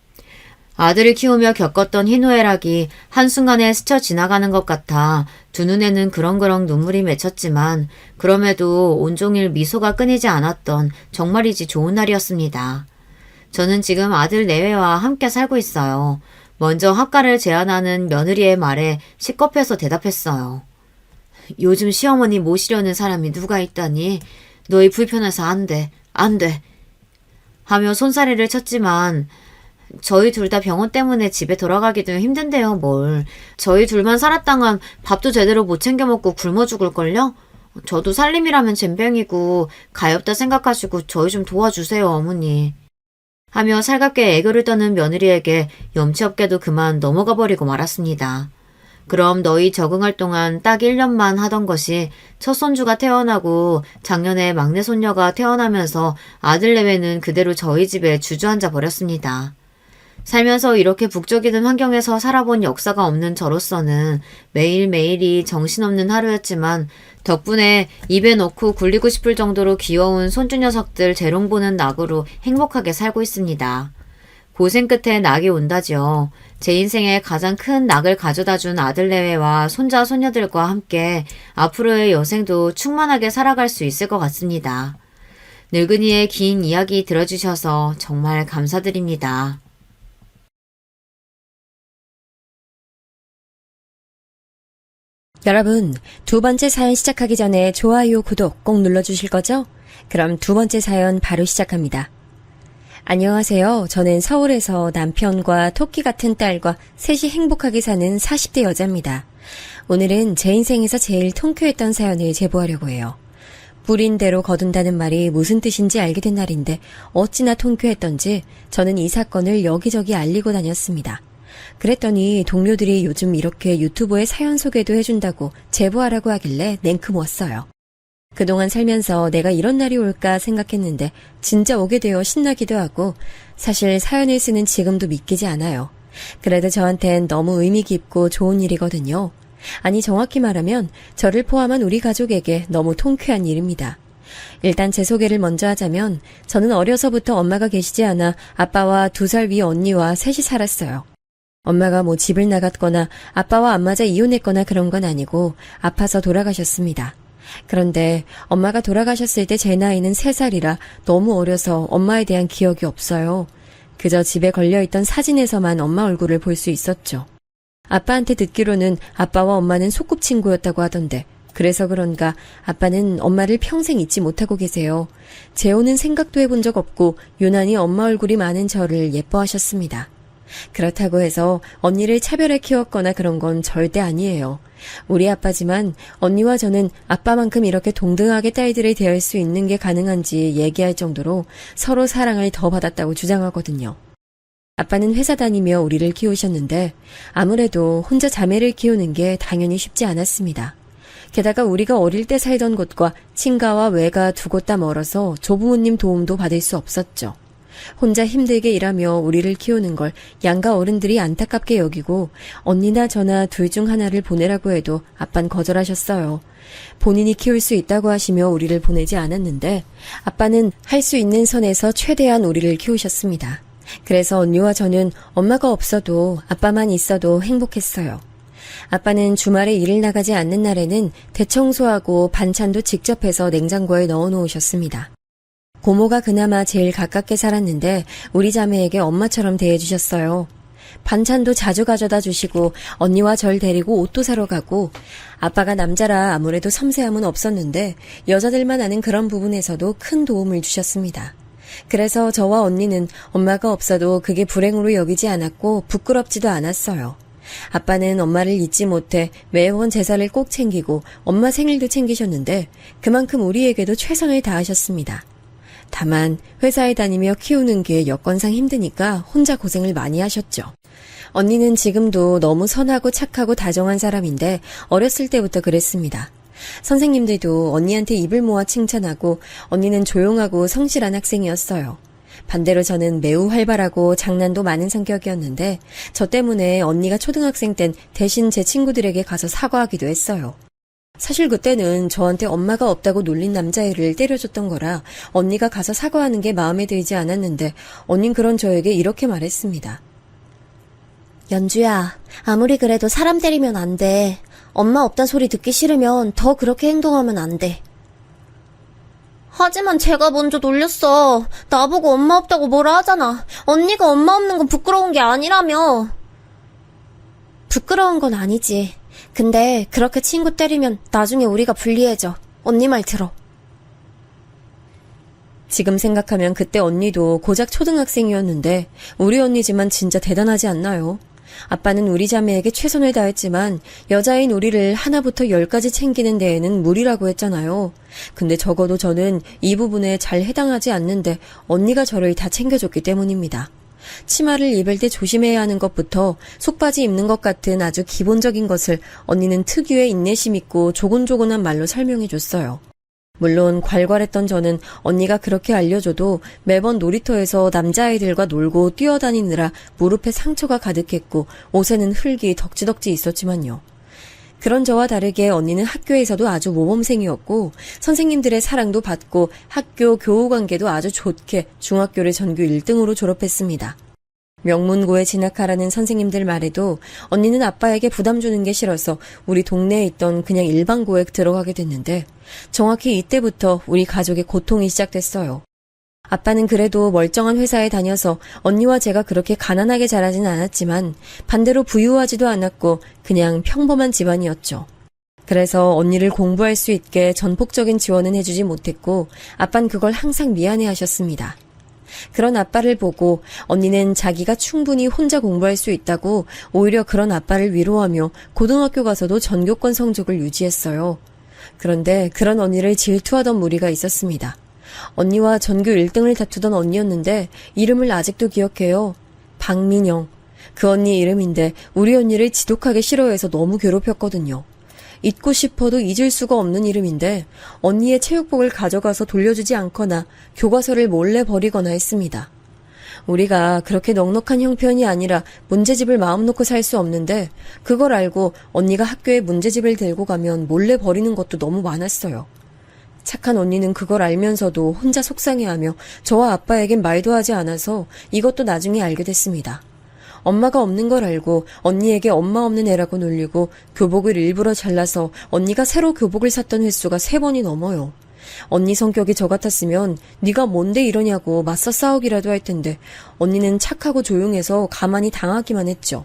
아들을 키우며 겪었던 희노애락이 한순간에 스쳐 지나가는 것 같아 두 눈에는 그렁그렁 눈물이 맺혔지만 그럼에도 온종일 미소가 끊이지 않았던 정말이지 좋은 날이었습니다. 저는 지금 아들 내외와 함께 살고 있어요. 먼저 학가를 제안하는 며느리의 말에 식겁해서 대답했어요. 요즘 시어머니 모시려는 사람이 누가 있다니? 너희 불편해서 안 돼. 하며 손사래를 쳤지만 저희 둘 다 병원 때문에 집에 돌아가기도 힘든데요, 뭘. 저희 둘만 살았다간 밥도 제대로 못 챙겨 먹고 굶어 죽을걸요? 저도 살림이라면 젬병이고 가엾다 생각하시고 저희 좀 도와주세요, 어머니. 하며 살갑게 애교를 떠는 며느리에게 염치 없게도 그만 넘어가 버리고 말았습니다. 그럼 너희 적응할 동안 딱 1년만 하던 것이 첫 손주가 태어나고 작년에 막내 손녀가 태어나면서 아들 내외는 그대로 저희 집에 주저앉아 버렸습니다. 살면서 이렇게 북적이는 환경에서 살아본 역사가 없는 저로서는 매일매일이 정신없는 하루였지만 덕분에 입에 넣고 굴리고 싶을 정도로 귀여운 손주 녀석들 재롱 보는 낙으로 행복하게 살고 있습니다. 고생 끝에 낙이 온다죠. 제 인생에 가장 큰 낙을 가져다준 아들 내외와 손자 손녀들과 함께 앞으로의 여생도 충만하게 살아갈 수 있을 것 같습니다. 늙은이의 긴 이야기 들어주셔서 정말 감사드립니다. 여러분, 두 번째 사연 시작하기 전에 좋아요, 구독 꼭 눌러주실 거죠? 그럼 두 번째 사연 바로 시작합니다. 안녕하세요. 저는 서울에서 남편과 토끼 같은 딸과 셋이 행복하게 사는 40대 여자입니다. 오늘은 제 인생에서 제일 통쾌했던 사연을 제보하려고 해요. 뿌린 대로 거둔다는 말이 무슨 뜻인지 알게 된 날인데 어찌나 통쾌했던지 저는 이 사건을 여기저기 알리고 다녔습니다. 그랬더니 동료들이 요즘 이렇게 유튜브에 사연 소개도 해준다고 제보하라고 하길래 냉큼 왔어요. 그동안 살면서 내가 이런 날이 올까 생각했는데 진짜 오게 되어 신나기도 하고 사실 사연을 쓰는 지금도 믿기지 않아요. 그래도 저한텐 너무 의미 깊고 좋은 일이거든요. 아니 정확히 말하면 저를 포함한 우리 가족에게 너무 통쾌한 일입니다. 일단 제 소개를 먼저 하자면 저는 어려서부터 엄마가 계시지 않아 아빠와 2살 위 언니와 셋이 살았어요. 엄마가 뭐 집을 나갔거나 아빠와 안 맞아 이혼했거나 그런 건 아니고 아파서 돌아가셨습니다. 그런데 엄마가 돌아가셨을 때 제 나이는 3살이라 너무 어려서 엄마에 대한 기억이 없어요. 그저 집에 걸려있던 사진에서만 엄마 얼굴을 볼 수 있었죠. 아빠한테 듣기로는 아빠와 엄마는 소꿉친구였다고 하던데 그래서 그런가 아빠는 엄마를 평생 잊지 못하고 계세요. 재혼은 생각도 해본 적 없고 유난히 엄마 얼굴이 많은 저를 예뻐하셨습니다. 그렇다고 해서 언니를 차별해 키웠거나 그런 건 절대 아니에요. 우리 아빠지만 언니와 저는 아빠만큼 이렇게 동등하게 딸들을 대할 수 있는 게 가능한지 얘기할 정도로 서로 사랑을 더 받았다고 주장하거든요. 아빠는 회사 다니며 우리를 키우셨는데 아무래도 혼자 자매를 키우는 게 당연히 쉽지 않았습니다. 게다가 우리가 어릴 때 살던 곳과 친가와 외가 2곳 다 멀어서 조부모님 도움도 받을 수 없었죠. 혼자 힘들게 일하며 우리를 키우는 걸 양가 어른들이 안타깝게 여기고 언니나 저나 둘 중 하나를 보내라고 해도 아빤 거절하셨어요. 본인이 키울 수 있다고 하시며 우리를 보내지 않았는데 아빠는 할 수 있는 선에서 최대한 우리를 키우셨습니다. 그래서 언니와 저는 엄마가 없어도 아빠만 있어도 행복했어요. 아빠는 주말에 일을 나가지 않는 날에는 대청소하고 반찬도 직접 해서 냉장고에 넣어놓으셨습니다. 고모가 그나마 제일 가깝게 살았는데 우리 자매에게 엄마처럼 대해주셨어요. 반찬도 자주 가져다 주시고 언니와 절 데리고 옷도 사러 가고 아빠가 남자라 아무래도 섬세함은 없었는데 여자들만 아는 그런 부분에서도 큰 도움을 주셨습니다. 그래서 저와 언니는 엄마가 없어도 그게 불행으로 여기지 않았고 부끄럽지도 않았어요. 아빠는 엄마를 잊지 못해 매번 제사를 꼭 챙기고 엄마 생일도 챙기셨는데 그만큼 우리에게도 최선을 다하셨습니다. 다만 회사에 다니며 키우는 게 여건상 힘드니까 혼자 고생을 많이 하셨죠. 언니는 지금도 너무 선하고 착하고 다정한 사람인데 어렸을 때부터 그랬습니다. 선생님들도 언니한테 입을 모아 칭찬하고 언니는 조용하고 성실한 학생이었어요. 반대로 저는 매우 활발하고 장난도 많은 성격이었는데 저 때문에 언니가 초등학생 땐 대신 제 친구들에게 가서 사과하기도 했어요. 사실 그때는 저한테 엄마가 없다고 놀린 남자애를 때려줬던 거라 언니가 가서 사과하는 게 마음에 들지 않았는데 언닌 그런 저에게 이렇게 말했습니다. 연주야, 아무리 그래도 사람 때리면 안 돼. 엄마 없단 소리 듣기 싫으면 더 그렇게 행동하면 안 돼. 하지만 제가 먼저 놀렸어. 나보고 엄마 없다고 뭐라 하잖아. 언니가 엄마 없는 건 부끄러운 게 아니라며. 부끄러운 건 아니지. 근데 그렇게 친구 때리면 나중에 우리가 불리해져. 언니 말 들어. 지금 생각하면 그때 언니도 고작 초등학생이었는데 우리 언니지만 진짜 대단하지 않나요? 아빠는 우리 자매에게 최선을 다했지만 여자인 우리를 하나부터 10까지 챙기는 데에는 무리라고 했잖아요. 근데 적어도 저는 이 부분에 잘 해당하지 않는데 언니가 저를 다 챙겨줬기 때문입니다. 치마를 입을 때 조심해야 하는 것부터 속바지 입는 것 같은 아주 기본적인 것을 언니는 특유의 인내심 있고 조곤조곤한 말로 설명해줬어요. 물론 괄괄했던 저는 언니가 그렇게 알려줘도 매번 놀이터에서 남자아이들과 놀고 뛰어다니느라 무릎에 상처가 가득했고 옷에는 흙이 덕지덕지 있었지만요. 그런 저와 다르게 언니는 학교에서도 아주 모범생이었고 선생님들의 사랑도 받고 학교 교우관계도 아주 좋게 중학교를 전교 1등으로 졸업했습니다. 명문고에 진학하라는 선생님들 말에도 언니는 아빠에게 부담 주는 게 싫어서 우리 동네에 있던 그냥 일반고에 들어가게 됐는데 정확히 이때부터 우리 가족의 고통이 시작됐어요. 아빠는 그래도 멀쩡한 회사에 다녀서 언니와 제가 그렇게 가난하게 자라진 않았지만 반대로 부유하지도 않았고 그냥 평범한 집안이었죠. 그래서 언니를 공부할 수 있게 전폭적인 지원은 해주지 못했고 아빠는 그걸 항상 미안해하셨습니다. 그런 아빠를 보고 언니는 자기가 충분히 혼자 공부할 수 있다고 오히려 그런 아빠를 위로하며 고등학교 가서도 전교권 성적을 유지했어요. 그런데 그런 언니를 질투하던 무리가 있었습니다. 언니와 전교 1등을 다투던 언니였는데 이름을 아직도 기억해요. 박민영. 그 언니 이름인데 우리 언니를 지독하게 싫어해서 너무 괴롭혔거든요. 잊고 싶어도 잊을 수가 없는 이름인데 언니의 체육복을 가져가서 돌려주지 않거나 교과서를 몰래 버리거나 했습니다. 우리가 그렇게 넉넉한 형편이 아니라 문제집을 마음 놓고 살 수 없는데 그걸 알고 언니가 학교에 문제집을 들고 가면 몰래 버리는 것도 너무 많았어요. 착한 언니는 그걸 알면서도 혼자 속상해하며 저와 아빠에겐 말도 하지 않아서 이것도 나중에 알게 됐습니다. 엄마가 없는 걸 알고 언니에게 엄마 없는 애라고 놀리고 교복을 일부러 잘라서 언니가 새로 교복을 샀던 횟수가 3번이 넘어요. 언니 성격이 저 같았으면 네가 뭔데 이러냐고 맞서 싸우기라도 할 텐데 언니는 착하고 조용해서 가만히 당하기만 했죠.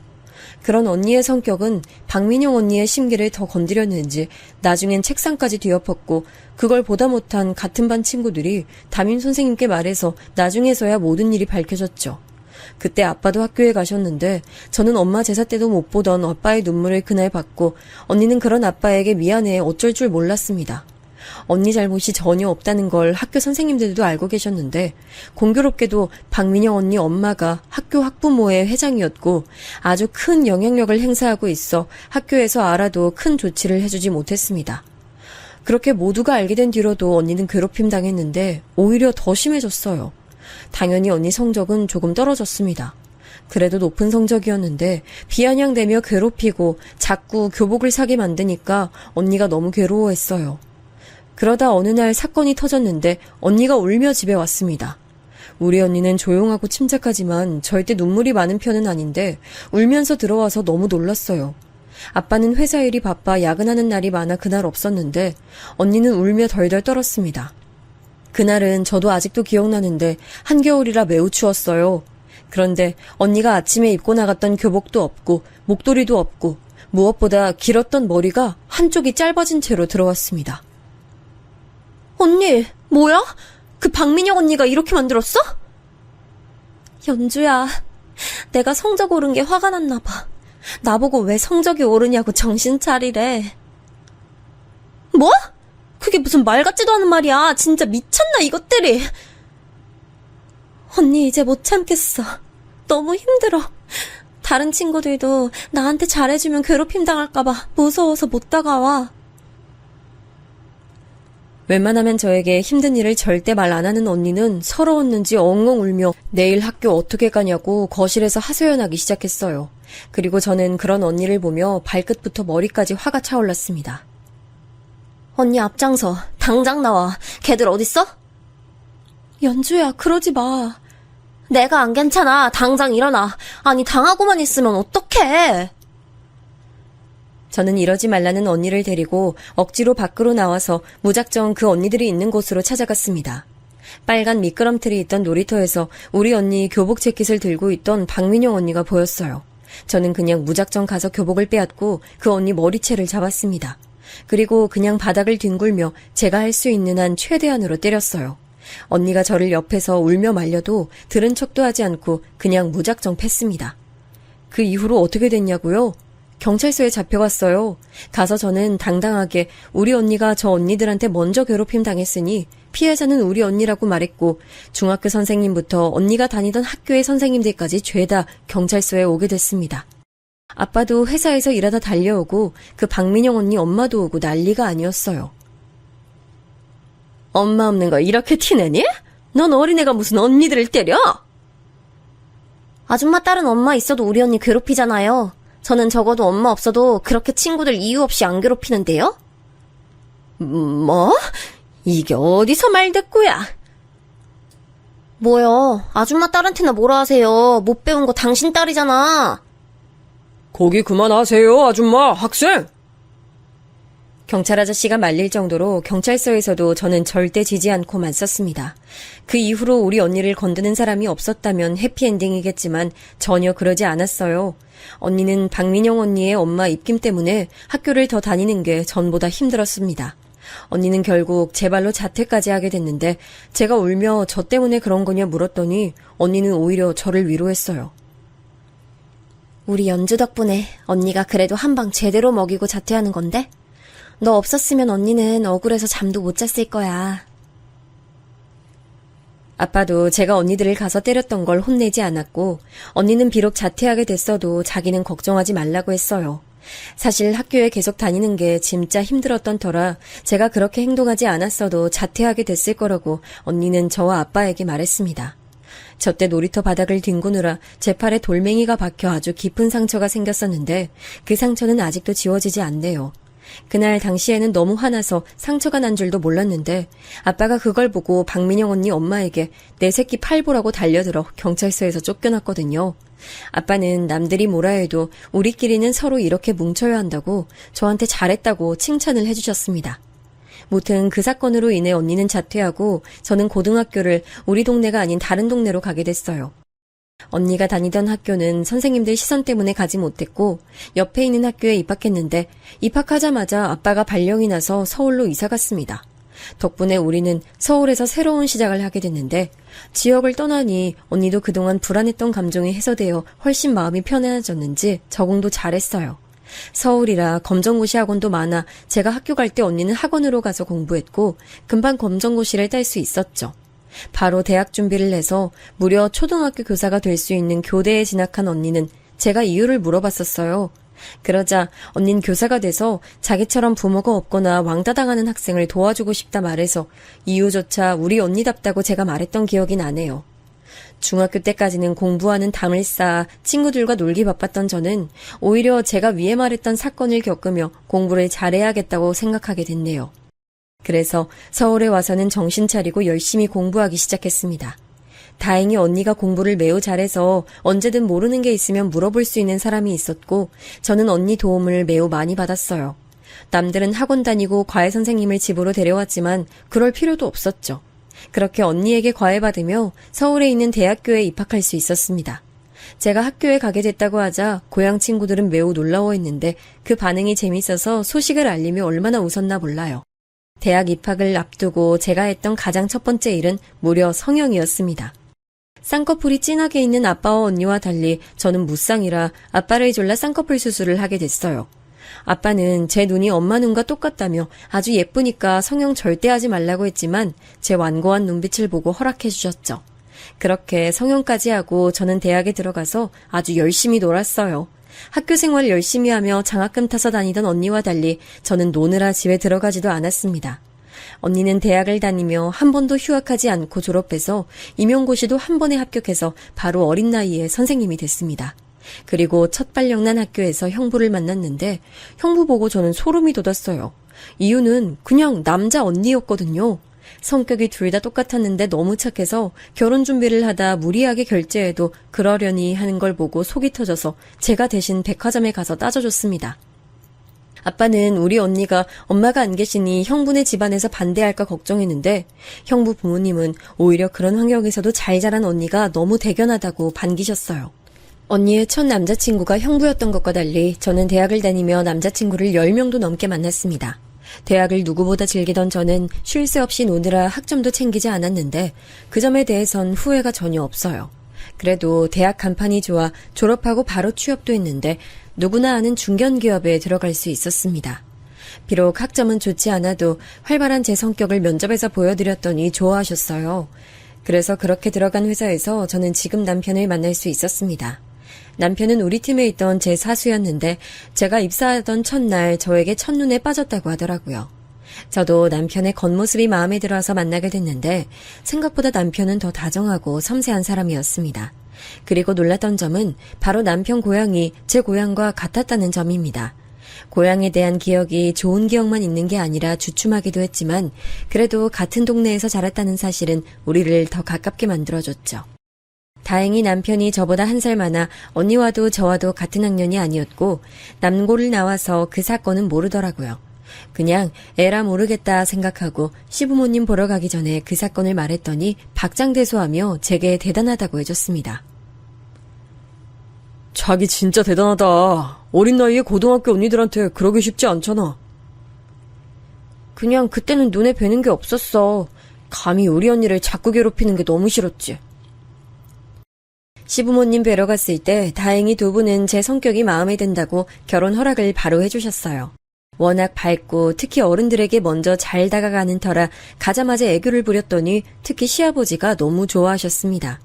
그런 언니의 성격은 박민영 언니의 심기를 더 건드렸는지 나중엔 책상까지 뒤엎었고 그걸 보다 못한 같은 반 친구들이 담임 선생님께 말해서 나중에서야 모든 일이 밝혀졌죠. 그때 아빠도 학교에 가셨는데 저는 엄마 제사 때도 못 보던 아빠의 눈물을 그날 봤고 언니는 그런 아빠에게 미안해 어쩔 줄 몰랐습니다. 언니 잘못이 전혀 없다는 걸 학교 선생님들도 알고 계셨는데 공교롭게도 박민영 언니 엄마가 학교 학부모회 회장이었고 아주 큰 영향력을 행사하고 있어 학교에서 알아도 큰 조치를 해주지 못했습니다. 그렇게 모두가 알게 된 뒤로도 언니는 괴롭힘 당했는데 오히려 더 심해졌어요. 당연히 언니 성적은 조금 떨어졌습니다. 그래도 높은 성적이었는데 비아냥대며 괴롭히고 자꾸 교복을 사게 만드니까 언니가 너무 괴로워했어요. 그러다 어느 날 사건이 터졌는데 언니가 울며 집에 왔습니다. 우리 언니는 조용하고 침착하지만 절대 눈물이 많은 편은 아닌데 울면서 들어와서 너무 놀랐어요. 아빠는 회사 일이 바빠 야근하는 날이 많아 그날 없었는데 언니는 울며 덜덜 떨었습니다. 그날은 저도 아직도 기억나는데 한겨울이라 매우 추웠어요. 그런데 언니가 아침에 입고 나갔던 교복도 없고 목도리도 없고 무엇보다 길었던 머리가 한쪽이 짧아진 채로 들어왔습니다. 언니, 뭐야? 그 박민영 언니가 이렇게 만들었어? 연주야, 내가 성적 오른 게 화가 났나 봐. 나보고 왜 성적이 오르냐고 정신 차리래. 뭐? 그게 무슨 말 같지도 않은 말이야. 진짜 미쳤나 이것들이. 언니 이제 못 참겠어. 너무 힘들어. 다른 친구들도 나한테 잘해주면 괴롭힘 당할까봐 무서워서 못 다가와. 웬만하면 저에게 힘든 일을 절대 말 안 하는 언니는 서러웠는지 엉엉 울며 내일 학교 어떻게 가냐고 거실에서 하소연하기 시작했어요. 그리고 저는 그런 언니를 보며 발끝부터 머리까지 화가 차올랐습니다. 언니 앞장서. 당장 나와. 걔들 어딨어? 연주야, 그러지 마. 내가 안 괜찮아. 당장 일어나. 아니, 당하고만 있으면 어떡해. 저는 이러지 말라는 언니를 데리고 억지로 밖으로 나와서 무작정 그 언니들이 있는 곳으로 찾아갔습니다. 빨간 미끄럼틀이 있던 놀이터에서 우리 언니 교복 재킷을 들고 있던 박민영 언니가 보였어요. 저는 그냥 무작정 가서 교복을 빼앗고 그 언니 머리채를 잡았습니다. 그리고 그냥 바닥을 뒹굴며 제가 할 수 있는 한 최대한으로 때렸어요. 언니가 저를 옆에서 울며 말려도 들은 척도 하지 않고 그냥 무작정 팼습니다. 그 이후로 어떻게 됐냐고요? 경찰서에 잡혀갔어요. 가서 저는 당당하게 우리 언니가 저 언니들한테 먼저 괴롭힘 당했으니 피해자는 우리 언니라고 말했고 중학교 선생님부터 언니가 다니던 학교의 선생님들까지 죄다 경찰서에 오게 됐습니다. 아빠도 회사에서 일하다 달려오고 그 박민영 언니 엄마도 오고 난리가 아니었어요. 엄마 없는 거 이렇게 티내니? 넌 어린애가 무슨 언니들을 때려? 아줌마 딸은 엄마 있어도 우리 언니 괴롭히잖아요. 저는 적어도 엄마 없어도 그렇게 친구들 이유 없이 안 괴롭히는데요? 뭐? 이게 어디서 말대꾸야? 뭐요? 아줌마 딸한테나 뭐라 하세요. 못 배운 거 당신 딸이잖아. 거기 그만하세요, 아줌마, 학생! 경찰 아저씨가 말릴 정도로 경찰서에서도 저는 절대 지지 않고만 썼습니다. 그 이후로 우리 언니를 건드는 사람이 없었다면 해피엔딩이겠지만 전혀 그러지 않았어요. 언니는 박민영 언니의 엄마 입김 때문에 학교를 더 다니는 게 전보다 힘들었습니다. 언니는 결국 제 발로 자퇴까지 하게 됐는데 제가 울며 저 때문에 그런 거냐 물었더니 언니는 오히려 저를 위로했어요. 우리 연주 덕분에 언니가 그래도 한 방 제대로 먹이고 자퇴하는 건데? 너 없었으면 언니는 억울해서 잠도 못 잤을 거야. 아빠도 제가 언니들을 가서 때렸던 걸 혼내지 않았고 언니는 비록 자퇴하게 됐어도 자기는 걱정하지 말라고 했어요. 사실 학교에 계속 다니는 게 진짜 힘들었던 터라 제가 그렇게 행동하지 않았어도 자퇴하게 됐을 거라고 언니는 저와 아빠에게 말했습니다. 저 때 놀이터 바닥을 뒹구느라 제 팔에 돌멩이가 박혀 아주 깊은 상처가 생겼었는데 그 상처는 아직도 지워지지 않네요. 그날 당시에는 너무 화나서 상처가 난 줄도 몰랐는데 아빠가 그걸 보고 박민영 언니 엄마에게 내 새끼 팔 보라고 달려들어 경찰서에서 쫓겨났거든요. 아빠는 남들이 뭐라 해도 우리끼리는 서로 이렇게 뭉쳐야 한다고 저한테 잘했다고 칭찬을 해주셨습니다. 무튼 그 사건으로 인해 언니는 자퇴하고 저는 고등학교를 우리 동네가 아닌 다른 동네로 가게 됐어요. 언니가 다니던 학교는 선생님들 시선 때문에 가지 못했고 옆에 있는 학교에 입학했는데 입학하자마자 아빠가 발령이 나서 서울로 이사 갔습니다. 덕분에 우리는 서울에서 새로운 시작을 하게 됐는데 지역을 떠나니 언니도 그동안 불안했던 감정이 해소되어 훨씬 마음이 편안해졌는지 적응도 잘했어요. 서울이라 검정고시 학원도 많아 제가 학교 갈 때 언니는 학원으로 가서 공부했고 금방 검정고시를 딸 수 있었죠. 바로 대학 준비를 해서 무려 초등학교 교사가 될 수 있는 교대에 진학한 언니는 제가 이유를 물어봤었어요. 그러자 언닌 교사가 돼서 자기처럼 부모가 없거나 왕따당하는 학생을 도와주고 싶다 말해서 이유조차 우리 언니답다고 제가 말했던 기억이 나네요. 중학교 때까지는 공부하는 담을 쌓아 친구들과 놀기 바빴던 저는 오히려 제가 위에 말했던 사건을 겪으며 공부를 잘해야겠다고 생각하게 됐네요. 그래서 서울에 와서는 정신 차리고 열심히 공부하기 시작했습니다. 다행히 언니가 공부를 매우 잘해서 언제든 모르는 게 있으면 물어볼 수 있는 사람이 있었고 저는 언니 도움을 매우 많이 받았어요. 남들은 학원 다니고 과외 선생님을 집으로 데려왔지만 그럴 필요도 없었죠. 그렇게 언니에게 과외받으며 서울에 있는 대학교에 입학할 수 있었습니다. 제가 학교에 가게 됐다고 하자 고향 친구들은 매우 놀라워했는데 그 반응이 재밌어서 소식을 알리며 얼마나 웃었나 몰라요. 대학 입학을 앞두고 제가 했던 가장 첫 번째 일은 무려 성형이었습니다. 쌍꺼풀이 진하게 있는 아빠와 언니와 달리 저는 무쌍이라 아빠를 졸라 쌍꺼풀 수술을 하게 됐어요. 아빠는 제 눈이 엄마 눈과 똑같다며 아주 예쁘니까 성형 절대 하지 말라고 했지만 제 완고한 눈빛을 보고 허락해 주셨죠. 그렇게 성형까지 하고 저는 대학에 들어가서 아주 열심히 놀았어요. 학교 생활을 열심히 하며 장학금 타서 다니던 언니와 달리 저는 노느라 집에 들어가지도 않았습니다. 언니는 대학을 다니며 한 번도 휴학하지 않고 졸업해서 임용고시도 한 번에 합격해서 바로 어린 나이에 선생님이 됐습니다. 그리고 첫 발령난 학교에서 형부를 만났는데 형부 보고 저는 소름이 돋았어요. 이유는 그냥 남자 언니였거든요. 성격이 둘 다 똑같았는데 너무 착해서 결혼 준비를 하다 무리하게 결제해도 그러려니 하는 걸 보고 속이 터져서 제가 대신 백화점에 가서 따져줬습니다. 아빠는 우리 언니가 엄마가 안 계시니 형부네 집안에서 반대할까 걱정했는데 형부 부모님은 오히려 그런 환경에서도 잘 자란 언니가 너무 대견하다고 반기셨어요. 언니의 첫 남자친구가 형부였던 것과 달리 저는 대학을 다니며 남자친구를 10명도 넘게 만났습니다. 대학을 누구보다 즐기던 저는 쉴 새 없이 노느라 학점도 챙기지 않았는데 그 점에 대해선 후회가 전혀 없어요. 그래도 대학 간판이 좋아 졸업하고 바로 취업도 했는데 누구나 아는 중견기업에 들어갈 수 있었습니다. 비록 학점은 좋지 않아도 활발한 제 성격을 면접에서 보여드렸더니 좋아하셨어요. 그래서 그렇게 들어간 회사에서 저는 지금 남편을 만날 수 있었습니다. 남편은 우리 팀에 있던 제 사수였는데 제가 입사하던 첫날 저에게 첫눈에 빠졌다고 하더라고요. 저도 남편의 겉모습이 마음에 들어서 만나게 됐는데 생각보다 남편은 더 다정하고 섬세한 사람이었습니다. 그리고 놀랐던 점은 바로 남편 고향이 제 고향과 같았다는 점입니다. 고향에 대한 기억이 좋은 기억만 있는 게 아니라 주춤하기도 했지만 그래도 같은 동네에서 자랐다는 사실은 우리를 더 가깝게 만들어줬죠. 다행히 남편이 저보다 1살 많아 언니와도 저와도 같은 학년이 아니었고 남고를 나와서 그 사건은 모르더라고요. 그냥 에라 모르겠다 생각하고 시부모님 보러 가기 전에 그 사건을 말했더니 박장대소하며 제게 대단하다고 해줬습니다. 자기 진짜 대단하다. 어린 나이에 고등학교 언니들한테 그러기 쉽지 않잖아. 그냥 그때는 눈에 뵈는 게 없었어. 감히 우리 언니를 자꾸 괴롭히는 게 너무 싫었지. 시부모님 뵈러 갔을 때 다행히 두 분은 제 성격이 마음에 든다고 결혼 허락을 바로 해주셨어요. 워낙 밝고 특히 어른들에게 먼저 잘 다가가는 터라 가자마자 애교를 부렸더니 특히 시아버지가 너무 좋아하셨습니다.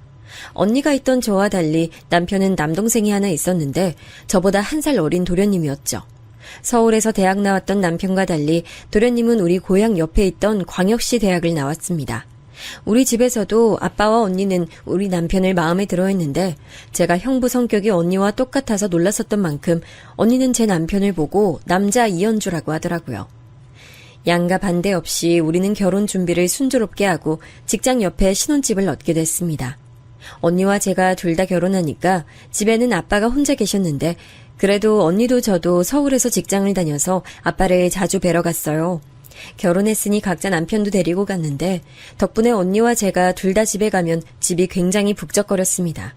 언니가 있던 저와 달리 남편은 남동생이 하나 있었는데 저보다 1살 어린 도련님이었죠. 서울에서 대학 나왔던 남편과 달리 도련님은 우리 고향 옆에 있던 광역시 대학을 나왔습니다. 우리 집에서도 아빠와 언니는 우리 남편을 마음에 들어 했는데 제가 형부 성격이 언니와 똑같아서 놀랐었던 만큼 언니는 제 남편을 보고 남자 이연주라고 하더라고요. 양가 반대 없이 우리는 결혼 준비를 순조롭게 하고 직장 옆에 신혼집을 얻게 됐습니다. 언니와 제가 둘 다 결혼하니까 집에는 아빠가 혼자 계셨는데 그래도 언니도 저도 서울에서 직장을 다녀서 아빠를 자주 뵈러 갔어요. 결혼했으니 각자 남편도 데리고 갔는데 덕분에 언니와 제가 둘 다 집에 가면 집이 굉장히 북적거렸습니다.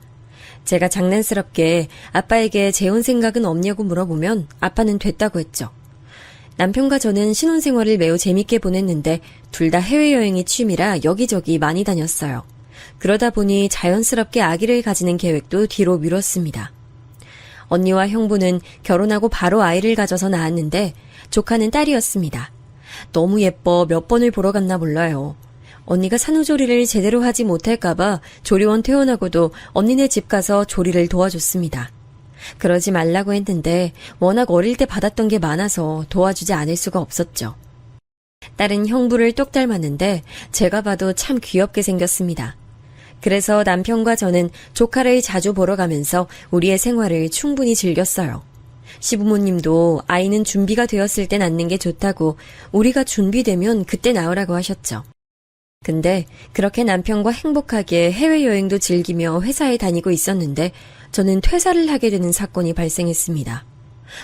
제가 장난스럽게 아빠에게 재혼 생각은 없냐고 물어보면 아빠는 됐다고 했죠. 남편과 저는 신혼생활을 매우 재밌게 보냈는데 둘 다 해외여행이 취미라 여기저기 많이 다녔어요. 그러다 보니 자연스럽게 아기를 가지는 계획도 뒤로 미뤘습니다. 언니와 형부는 결혼하고 바로 아이를 가져서 낳았는데 조카는 딸이었습니다. 너무 예뻐 몇 번을 보러 갔나 몰라요. 언니가 산후조리를 제대로 하지 못할까봐 조리원 퇴원하고도 언니네 집 가서 조리를 도와줬습니다. 그러지 말라고 했는데 워낙 어릴 때 받았던 게 많아서 도와주지 않을 수가 없었죠. 딸은 형부를 똑 닮았는데 제가 봐도 참 귀엽게 생겼습니다. 그래서 남편과 저는 조카를 자주 보러 가면서 우리의 생활을 충분히 즐겼어요. 시부모님도 아이는 준비가 되었을 때 낳는 게 좋다고 우리가 준비되면 그때 낳으라고 하셨죠. 근데 그렇게 남편과 행복하게 해외여행도 즐기며 회사에 다니고 있었는데 저는 퇴사를 하게 되는 사건이 발생했습니다.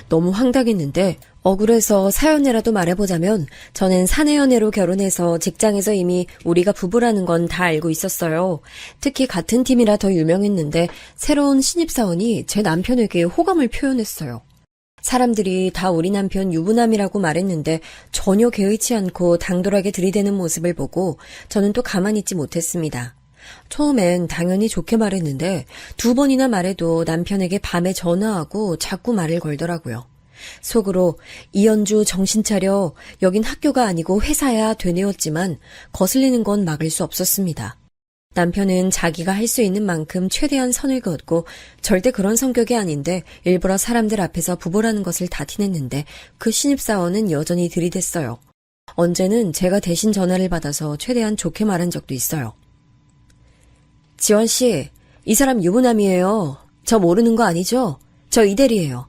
너무 황당했는데 억울해서 사연이라도 말해보자면 저는 사내연애로 결혼해서 직장에서 이미 우리가 부부라는 건 다 알고 있었어요. 특히 같은 팀이라 더 유명했는데 새로운 신입사원이 제 남편에게 호감을 표현했어요. 사람들이 다 우리 남편 유부남이라고 말했는데 전혀 개의치 않고 당돌하게 들이대는 모습을 보고 저는 또 가만히 있지 못했습니다. 처음엔 당연히 좋게 말했는데 2번이나 말해도 남편에게 밤에 전화하고 자꾸 말을 걸더라고요. 속으로 이연주 정신 차려 여긴 학교가 아니고 회사야 되뇌었지만 거슬리는 건 막을 수 없었습니다. 남편은 자기가 할 수 있는 만큼 최대한 선을 그었고 절대 그런 성격이 아닌데 일부러 사람들 앞에서 부부라는 것을 다 티냈는데 그 신입사원은 여전히 들이댔어요. 언제는 제가 대신 전화를 받아서 최대한 좋게 말한 적도 있어요. 지원씨, 이 사람 유부남이에요. 저 모르는 거 아니죠? 저 이대리예요.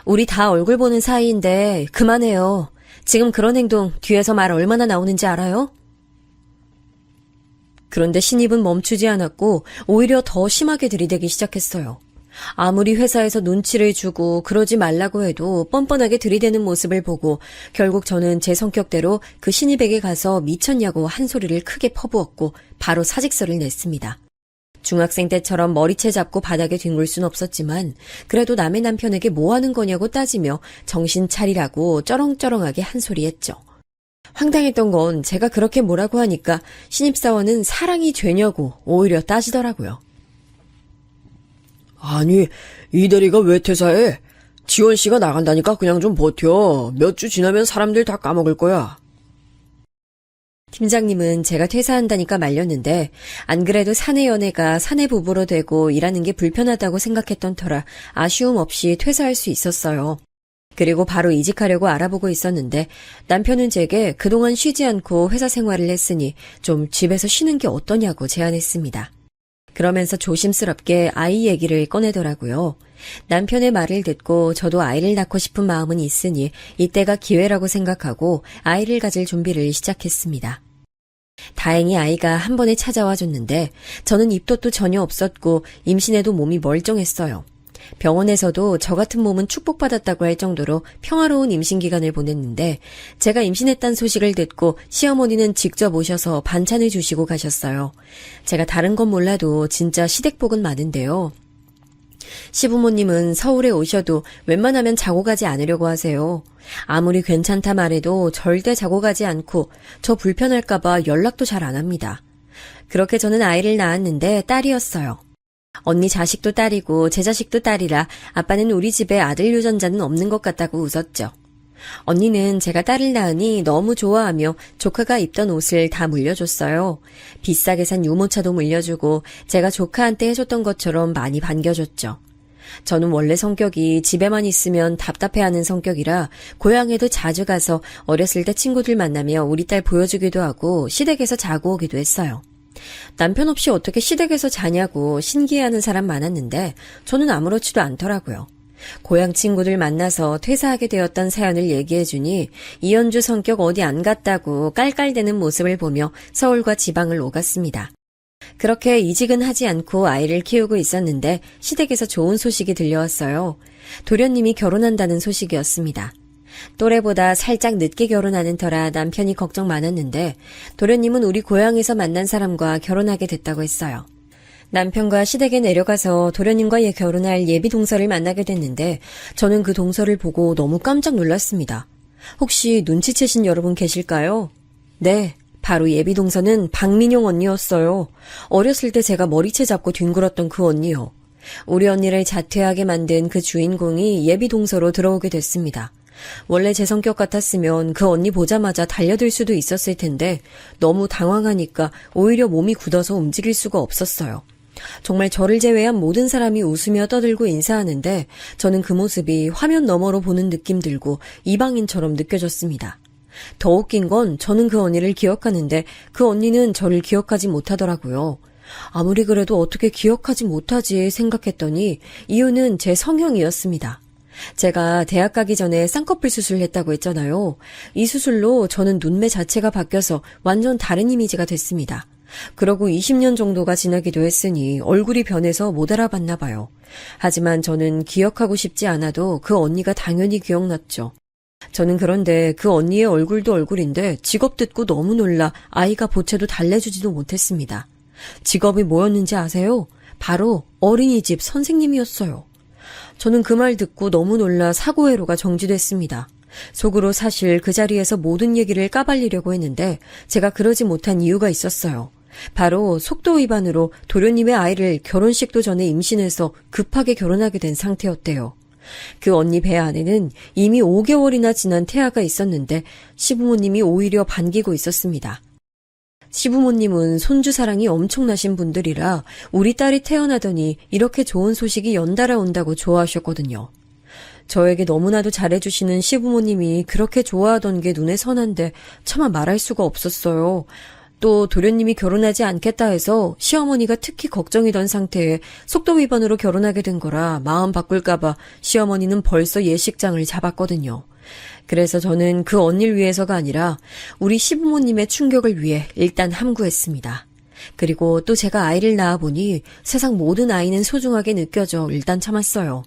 우리 다 얼굴 보는 사이인데 그만해요. 지금 그런 행동 뒤에서 말 얼마나 나오는지 알아요? 그런데 신입은 멈추지 않았고 오히려 더 심하게 들이대기 시작했어요. 아무리 회사에서 눈치를 주고 그러지 말라고 해도 뻔뻔하게 들이대는 모습을 보고 결국 저는 제 성격대로 그 신입에게 가서 미쳤냐고 한 소리를 크게 퍼부었고 바로 사직서를 냈습니다. 중학생 때처럼 머리채 잡고 바닥에 뒹굴 순 없었지만 그래도 남의 남편에게 뭐 하는 거냐고 따지며 정신 차리라고 쩌렁쩌렁하게 한 소리 했죠. 황당했던 건 제가 그렇게 뭐라고 하니까 신입사원은 사랑이 죄냐고 오히려 따지더라고요. 아니, 이대리가 왜 퇴사해? 지원씨가 나간다니까 그냥 좀 버텨. 몇 주 지나면 사람들 다 까먹을 거야. 팀장님은 제가 퇴사한다니까 말렸는데 안 그래도 사내 연애가 사내 부부로 되고 일하는 게 불편하다고 생각했던 터라 아쉬움 없이 퇴사할 수 있었어요. 그리고 바로 이직하려고 알아보고 있었는데 남편은 제게 그동안 쉬지 않고 회사 생활을 했으니 좀 집에서 쉬는 게 어떠냐고 제안했습니다. 그러면서 조심스럽게 아이 얘기를 꺼내더라고요. 남편의 말을 듣고 저도 아이를 낳고 싶은 마음은 있으니 이때가 기회라고 생각하고 아이를 가질 준비를 시작했습니다. 다행히 아이가 한 번에 찾아와 줬는데 저는 입덧도 전혀 없었고 임신에도 몸이 멀쩡했어요. 병원에서도 저 같은 몸은 축복받았다고 할 정도로 평화로운 임신 기간을 보냈는데 제가 임신했다는 소식을 듣고 시어머니는 직접 오셔서 반찬을 주시고 가셨어요. 제가 다른 건 몰라도 진짜 시댁복은 많은데요. 시부모님은 서울에 오셔도 웬만하면 자고 가지 않으려고 하세요. 아무리 괜찮다 말해도 절대 자고 가지 않고 저 불편할까봐 연락도 잘 안 합니다. 그렇게 저는 아이를 낳았는데 딸이었어요. 언니 자식도 딸이고 제 자식도 딸이라 아빠는 우리 집에 아들 유전자는 없는 것 같다고 웃었죠. 언니는 제가 딸을 낳으니 너무 좋아하며 조카가 입던 옷을 다 물려줬어요. 비싸게 산 유모차도 물려주고 제가 조카한테 해줬던 것처럼 많이 반겨줬죠. 저는 원래 성격이 집에만 있으면 답답해하는 성격이라 고향에도 자주 가서 어렸을 때 친구들 만나며 우리 딸 보여주기도 하고 시댁에서 자고 오기도 했어요. 남편 없이 어떻게 시댁에서 자냐고 신기해하는 사람 많았는데 저는 아무렇지도 않더라고요. 고향 친구들 만나서 퇴사하게 되었던 사연을 얘기해주니 이현주 성격 어디 안 갔다고 깔깔대는 모습을 보며 서울과 지방을 오갔습니다. 그렇게 이직은 하지 않고 아이를 키우고 있었는데 시댁에서 좋은 소식이 들려왔어요. 도련님이 결혼한다는 소식이었습니다. 또래보다 살짝 늦게 결혼하는 터라 남편이 걱정 많았는데 도련님은 우리 고향에서 만난 사람과 결혼하게 됐다고 했어요. 남편과 시댁에 내려가서 도련님과 결혼할 예비 동서를 만나게 됐는데 저는 그 동서를 보고 너무 깜짝 놀랐습니다. 혹시 눈치채신 여러분 계실까요? 네, 바로 예비 동서는 박민용 언니였어요. 어렸을 때 제가 머리채 잡고 뒹굴었던 그 언니요. 우리 언니를 자퇴하게 만든 그 주인공이 예비 동서로 들어오게 됐습니다. 원래 제 성격 같았으면 그 언니 보자마자 달려들 수도 있었을 텐데 너무 당황하니까 오히려 몸이 굳어서 움직일 수가 없었어요. 정말 저를 제외한 모든 사람이 웃으며 떠들고 인사하는데 저는 그 모습이 화면 너머로 보는 느낌 들고 이방인처럼 느껴졌습니다. 더 웃긴 건 저는 그 언니를 기억하는데 그 언니는 저를 기억하지 못하더라고요. 아무리 그래도 어떻게 기억하지 못하지 생각했더니 이유는 제 성형이었습니다. 제가 대학 가기 전에 쌍꺼풀 수술을 했다고 했잖아요. 이 수술로 저는 눈매 자체가 바뀌어서 완전 다른 이미지가 됐습니다. 그러고 20년 정도가 지나기도 했으니 얼굴이 변해서 못 알아봤나 봐요. 하지만 저는 기억하고 싶지 않아도 그 언니가 당연히 기억났죠. 저는 그런데 그 언니의 얼굴도 얼굴인데 직업 듣고 너무 놀라 아이가 보채도 달래주지도 못했습니다. 직업이 뭐였는지 아세요? 바로 어린이집 선생님이었어요. 저는 그 말 듣고 너무 놀라 사고회로가 정지됐습니다. 속으로 사실 그 자리에서 모든 얘기를 까발리려고 했는데 제가 그러지 못한 이유가 있었어요. 바로 속도 위반으로 도련님의 아이를 결혼식도 전에 임신해서 급하게 결혼하게 된 상태였대요. 그 언니 배 안에는 이미 5개월이나 지난 태아가 있었는데 시부모님이 오히려 반기고 있었습니다. 시부모님은 손주 사랑이 엄청나신 분들이라 우리 딸이 태어나더니 이렇게 좋은 소식이 연달아 온다고 좋아하셨거든요. 저에게 너무나도 잘해주시는 시부모님이 그렇게 좋아하던 게 눈에 선한데 차마 말할 수가 없었어요. 또 도련님이 결혼하지 않겠다 해서 시어머니가 특히 걱정이던 상태에 속도 위반으로 결혼하게 된 거라 마음 바꿀까봐 시어머니는 벌써 예식장을 잡았거든요. 그래서 저는 그 언니를 위해서가 아니라 우리 시부모님의 충격을 위해 일단 함구했습니다. 그리고 또 제가 아이를 낳아보니 세상 모든 아이는 소중하게 느껴져 일단 참았어요.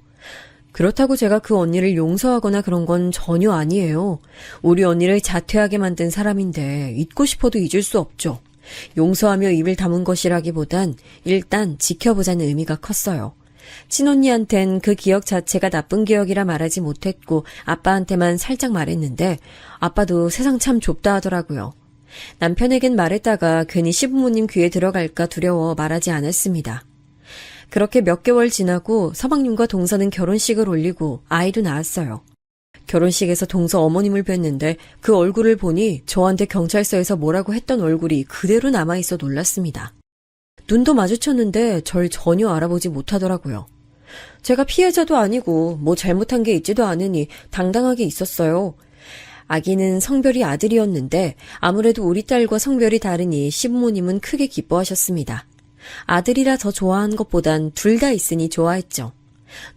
그렇다고 제가 그 언니를 용서하거나 그런 건 전혀 아니에요. 우리 언니를 자퇴하게 만든 사람인데 잊고 싶어도 잊을 수 없죠. 용서하며 입을 다문 것이라기보단 일단 지켜보자는 의미가 컸어요. 친언니한텐 그 기억 자체가 나쁜 기억이라 말하지 못했고 아빠한테만 살짝 말했는데 아빠도 세상 참 좁다 하더라고요. 남편에겐 말했다가 괜히 시부모님 귀에 들어갈까 두려워 말하지 않았습니다. 그렇게 몇 개월 지나고 서방님과 동서는 결혼식을 올리고 아이도 낳았어요. 결혼식에서 동서 어머님을 뵀는데 그 얼굴을 보니 저한테 경찰서에서 뭐라고 했던 얼굴이 그대로 남아있어 놀랐습니다. 눈도 마주쳤는데 절 전혀 알아보지 못하더라고요. 제가 피해자도 아니고 뭐 잘못한 게 있지도 않으니 당당하게 있었어요. 아기는 성별이 아들이었는데 아무래도 우리 딸과 성별이 다르니 시부모님은 크게 기뻐하셨습니다. 아들이라 더 좋아한 것보단 둘 다 있으니 좋아했죠.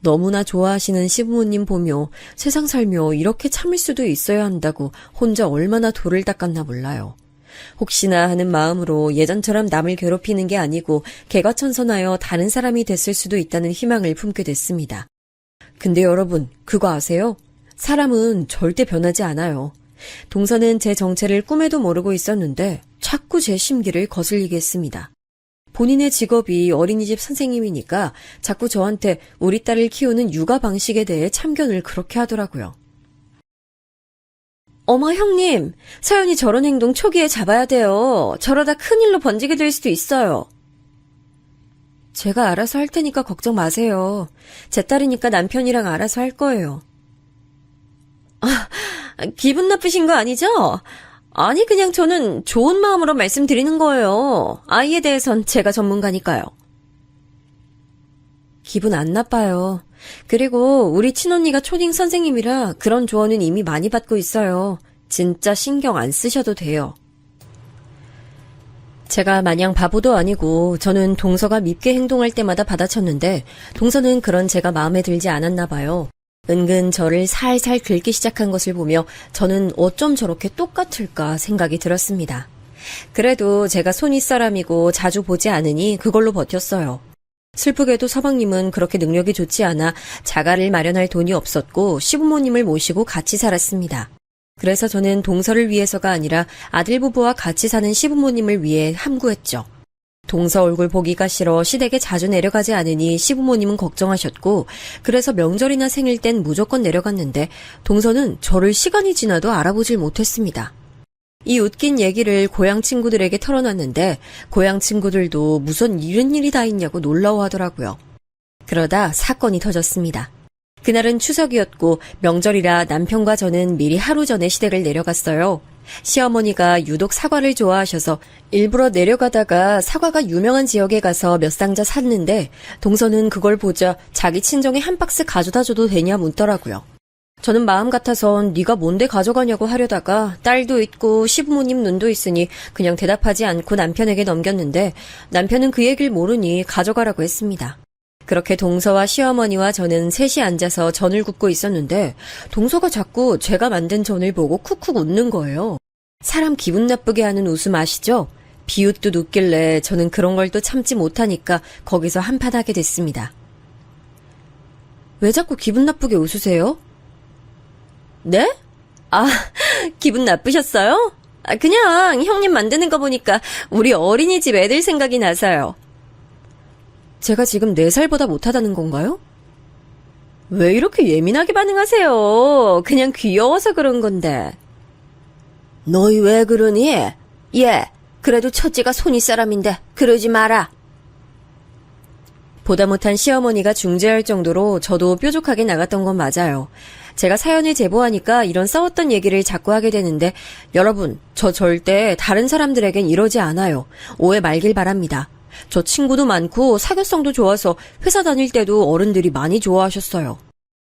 너무나 좋아하시는 시부모님 보며 세상 살며 이렇게 참을 수도 있어야 한다고 혼자 얼마나 돌을 닦았나 몰라요. 혹시나 하는 마음으로 예전처럼 남을 괴롭히는 게 아니고 개과천선하여 다른 사람이 됐을 수도 있다는 희망을 품게 됐습니다. 근데 여러분, 그거 아세요? 사람은 절대 변하지 않아요. 동서는 제 정체를 꿈에도 모르고 있었는데 자꾸 제 심기를 거슬리게 했습니다. 본인의 직업이 어린이집 선생님이니까 자꾸 저한테 우리 딸을 키우는 육아 방식에 대해 참견을 그렇게 하더라고요. 어머 형님, 서연이 저런 행동 초기에 잡아야 돼요. 저러다 큰일로 번지게 될 수도 있어요. 제가 알아서 할 테니까 걱정 마세요. 제 딸이니까 남편이랑 알아서 할 거예요. 기분 나쁘신 거 아니죠? 아니, 그냥 저는 좋은 마음으로 말씀드리는 거예요. 아이에 대해선 제가 전문가니까요. 기분 안 나빠요. 그리고 우리 친언니가 초딩 선생님이라 그런 조언은 이미 많이 받고 있어요. 진짜 신경 안 쓰셔도 돼요. 제가 마냥 바보도 아니고 저는 동서가 밉게 행동할 때마다 받아쳤는데 동서는 그런 제가 마음에 들지 않았나 봐요. 은근 저를 살살 긁기 시작한 것을 보며 저는 어쩜 저렇게 똑같을까 생각이 들었습니다. 그래도 제가 손윗 사람이고 자주 보지 않으니 그걸로 버텼어요. 슬프게도 서방님은 그렇게 능력이 좋지 않아 자가를 마련할 돈이 없었고 시부모님을 모시고 같이 살았습니다. 그래서 저는 동서를 위해서가 아니라 아들 부부와 같이 사는 시부모님을 위해 함구했죠. 동서 얼굴 보기가 싫어 시댁에 자주 내려가지 않으니 시부모님은 걱정하셨고 그래서 명절이나 생일 땐 무조건 내려갔는데 동서는 저를 시간이 지나도 알아보질 못했습니다. 이 웃긴 얘기를 고향 친구들에게 털어놨는데 고향 친구들도 무슨 이런 일이 다 있냐고 놀라워하더라고요. 그러다 사건이 터졌습니다. 그날은 추석이었고 명절이라 남편과 저는 미리 하루 전에 시댁을 내려갔어요. 시어머니가 유독 사과를 좋아하셔서 일부러 내려가다가 사과가 유명한 지역에 가서 몇 상자 샀는데 동서는 그걸 보자 자기 친정에 한 박스 가져다 줘도 되냐 묻더라고요. 저는 마음 같아선 네가 뭔데 가져가냐고 하려다가 딸도 있고 시부모님 눈도 있으니 그냥 대답하지 않고 남편에게 넘겼는데 남편은 그 얘기를 모르니 가져가라고 했습니다. 그렇게 동서와 시어머니와 저는 셋이 앉아서 전을 굽고 있었는데 동서가 자꾸 제가 만든 전을 보고 쿡쿡 웃는 거예요. 사람 기분 나쁘게 하는 웃음 아시죠? 비웃듯 웃길래 저는 그런 걸 또 참지 못하니까 거기서 한판 하게 됐습니다. 왜 자꾸 기분 나쁘게 웃으세요? 네? 아, 기분 나쁘셨어요? 그냥 형님 만드는 거 보니까 우리 어린이집 애들 생각이 나서요. 제가 지금 4살보다 못하다는 건가요? 왜 이렇게 예민하게 반응하세요? 그냥 귀여워서 그런 건데. 너희 왜 그러니? 얘, 그래도 첫째가 손윗 사람인데 그러지 마라. 보다 못한 시어머니가 중재할 정도로 저도 뾰족하게 나갔던 건 맞아요. 제가 사연을 제보하니까 이런 싸웠던 얘기를 자꾸 하게 되는데 여러분, 저 절대 다른 사람들에겐 이러지 않아요. 오해 말길 바랍니다. 저 친구도 많고 사교성도 좋아서 회사 다닐 때도 어른들이 많이 좋아하셨어요.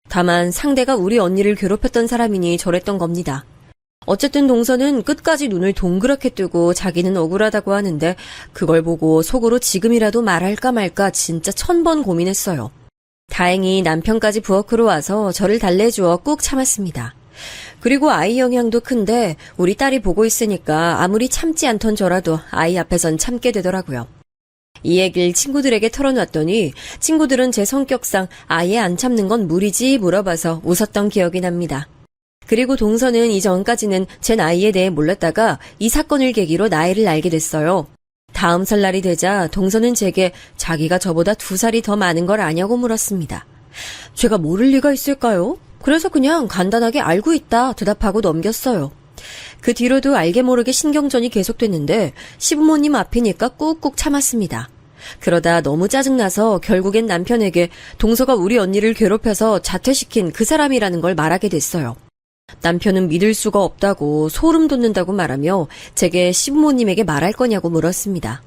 다만 상대가 우리 언니를 괴롭혔던 사람이니 저랬던 겁니다. 어쨌든 동서는 끝까지 눈을 동그랗게 뜨고 자기는 억울하다고 하는데 그걸 보고 속으로 지금이라도 말할까 말까 진짜 1000번 고민했어요. 다행히 남편까지 부엌으로 와서 저를 달래주어 꾹 참았습니다. 그리고 아이 영향도 큰데 우리 딸이 보고 있으니까 아무리 참지 않던 저라도 아이 앞에선 참게 되더라고요. 이 얘기를 친구들에게 털어놨더니 친구들은 제 성격상 아예 안 참는 건 무리지 물어봐서 웃었던 기억이 납니다. 그리고 동서는 이전까지는 제 나이에 대해 몰랐다가 이 사건을 계기로 나이를 알게 됐어요. 다음 설날이 되자 동서는 제게 자기가 저보다 2살이 더 많은 걸 아냐고 물었습니다. 제가 모를 리가 있을까요? 그래서 그냥 간단하게 알고 있다 대답하고 넘겼어요. 그 뒤로도 알게 모르게 신경전이 계속됐는데 시부모님 앞이니까 꾹꾹 참았습니다. 그러다 너무 짜증나서 결국엔 남편에게 동서가 우리 언니를 괴롭혀서 자퇴시킨 그 사람이라는 걸 말하게 됐어요. 남편은 믿을 수가 없다고 소름 돋는다고 말하며 제게 시부모님에게 말할 거냐고 물었습니다.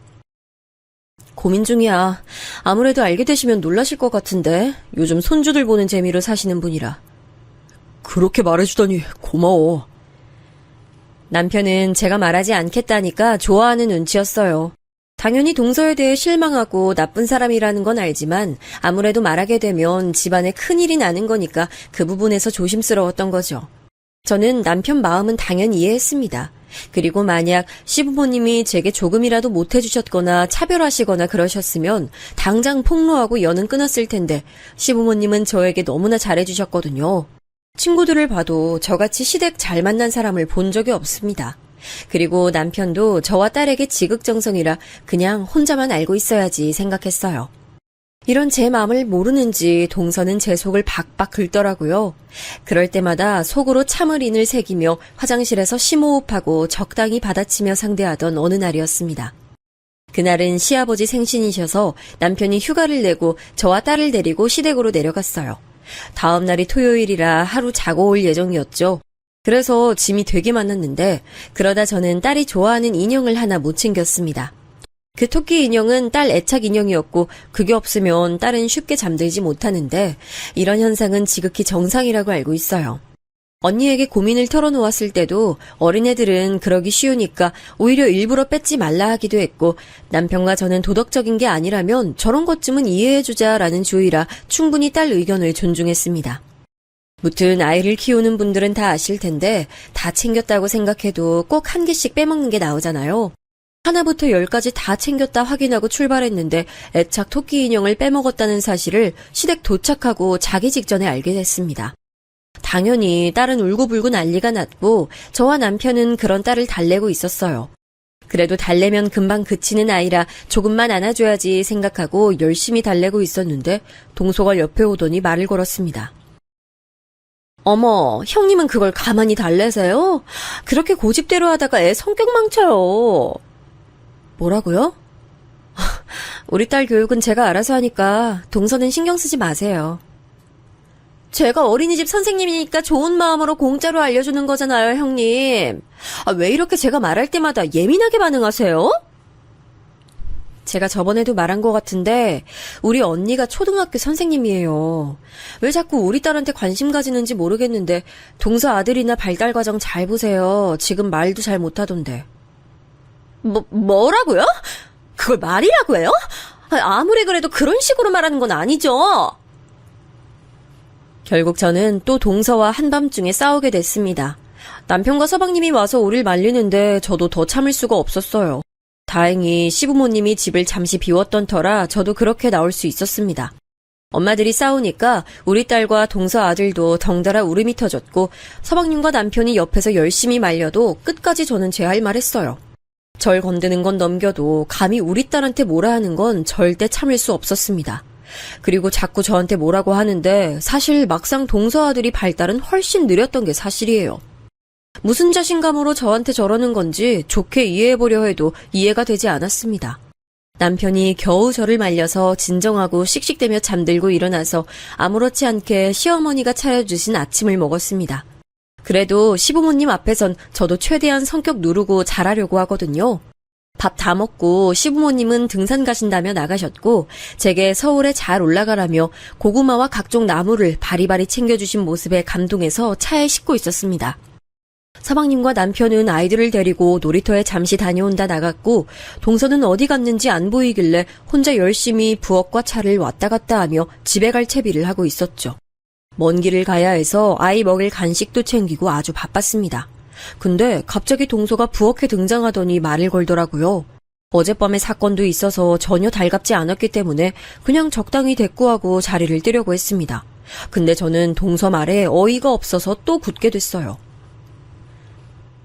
고민 중이야. 아무래도 알게 되시면 놀라실 것 같은데 요즘 손주들 보는 재미로 사시는 분이라. 그렇게 말해주다니 고마워. 남편은 제가 말하지 않겠다니까 좋아하는 눈치였어요. 당연히 동서에 대해 실망하고 나쁜 사람이라는 건 알지만 아무래도 말하게 되면 집안에 큰일이 나는 거니까 그 부분에서 조심스러웠던 거죠. 저는 남편 마음은 당연히 이해했습니다. 그리고 만약 시부모님이 제게 조금이라도 못해주셨거나 차별하시거나 그러셨으면 당장 폭로하고 연은 끊었을 텐데 시부모님은 저에게 너무나 잘해주셨거든요. 친구들을 봐도 저같이 시댁 잘 만난 사람을 본 적이 없습니다. 그리고 남편도 저와 딸에게 지극정성이라 그냥 혼자만 알고 있어야지 생각했어요. 이런 제 마음을 모르는지 동서는 제 속을 박박 긁더라고요. 그럴 때마다 속으로 참을 인을 새기며 화장실에서 심호흡하고 적당히 받아치며 상대하던 어느 날이었습니다. 그날은 시아버지 생신이셔서 남편이 휴가를 내고 저와 딸을 데리고 시댁으로 내려갔어요. 다음 날이 토요일이라 하루 자고 올 예정이었죠. 그래서 짐이 되게 많았는데 그러다 저는 딸이 좋아하는 인형을 하나 못 챙겼습니다. 그 토끼 인형은 딸 애착 인형이었고 그게 없으면 딸은 쉽게 잠들지 못하는데 이런 현상은 지극히 정상이라고 알고 있어요. 언니에게 고민을 털어놓았을 때도 어린애들은 그러기 쉬우니까 오히려 일부러 뺏지 말라 하기도 했고 남편과 저는 도덕적인 게 아니라면 저런 것쯤은 이해해주자라는 주의라 충분히 딸 의견을 존중했습니다. 무튼 아이를 키우는 분들은 다 아실 텐데 다 챙겼다고 생각해도 꼭 한 개씩 빼먹는 게 나오잖아요. 하나부터 10까지 다 챙겼다 확인하고 출발했는데 애착 토끼 인형을 빼먹었다는 사실을 시댁 도착하고 자기 직전에 알게 됐습니다. 당연히 딸은 울고불고 난리가 났고 저와 남편은 그런 딸을 달래고 있었어요. 그래도 달래면 금방 그치는 아이라 조금만 안아줘야지 생각하고 열심히 달래고 있었는데 동서가 옆에 오더니 말을 걸었습니다. 어머, 형님은 그걸 가만히 달래세요? 그렇게 고집대로 하다가 애 성격 망쳐요. 뭐라고요? 우리 딸 교육은 제가 알아서 하니까 동서는 신경 쓰지 마세요. 제가 어린이집 선생님이니까 좋은 마음으로 공짜로 알려주는 거잖아요, 형님. 왜 이렇게 제가 말할 때마다 예민하게 반응하세요? 제가 저번에도 말한 것 같은데 우리 언니가 초등학교 선생님이에요. 왜 자꾸 우리 딸한테 관심 가지는지 모르겠는데 동서 아들이나 발달 과정 잘 보세요. 지금 말도 잘 못하던데. 뭐라고요? 그걸 말이라고 해요? 아무리 그래도 그런 식으로 말하는 건 아니죠. 결국 저는 또 동서와 한밤중에 싸우게 됐습니다. 남편과 서방님이 와서 우릴 말리는데 저도 더 참을 수가 없었어요. 다행히 시부모님이 집을 잠시 비웠던 터라 저도 그렇게 나올 수 있었습니다. 엄마들이 싸우니까 우리 딸과 동서 아들도 덩달아 울음이 터졌고 서방님과 남편이 옆에서 열심히 말려도 끝까지 저는 제 할 말 했어요. 절 건드는 건 넘겨도 감히 우리 딸한테 뭐라 하는 건 절대 참을 수 없었습니다. 그리고 자꾸 저한테 뭐라고 하는데 사실 막상 동서 아들이 발달은 훨씬 느렸던 게 사실이에요. 무슨 자신감으로 저한테 저러는 건지 좋게 이해해보려 해도 이해가 되지 않았습니다. 남편이 겨우 저를 말려서 진정하고 씩씩대며 잠들고 일어나서 아무렇지 않게 시어머니가 차려주신 아침을 먹었습니다. 그래도 시부모님 앞에선 저도 최대한 성격 누르고 잘하려고 하거든요. 밥 다 먹고 시부모님은 등산 가신다며 나가셨고 제게 서울에 잘 올라가라며 고구마와 각종 나물을 바리바리 챙겨주신 모습에 감동해서 차에 싣고 있었습니다. 서방님과 남편은 아이들을 데리고 놀이터에 잠시 다녀온다 나갔고 동서는 어디 갔는지 안 보이길래 혼자 열심히 부엌과 차를 왔다 갔다 하며 집에 갈 채비를 하고 있었죠. 먼 길을 가야 해서 아이 먹일 간식도 챙기고 아주 바빴습니다. 근데 갑자기 동서가 부엌에 등장하더니 말을 걸더라고요. 어젯밤에 사건도 있어서 전혀 달갑지 않았기 때문에 그냥 적당히 대꾸하고 자리를 뜨려고 했습니다. 근데 저는 동서 말에 어이가 없어서 또 굳게 됐어요.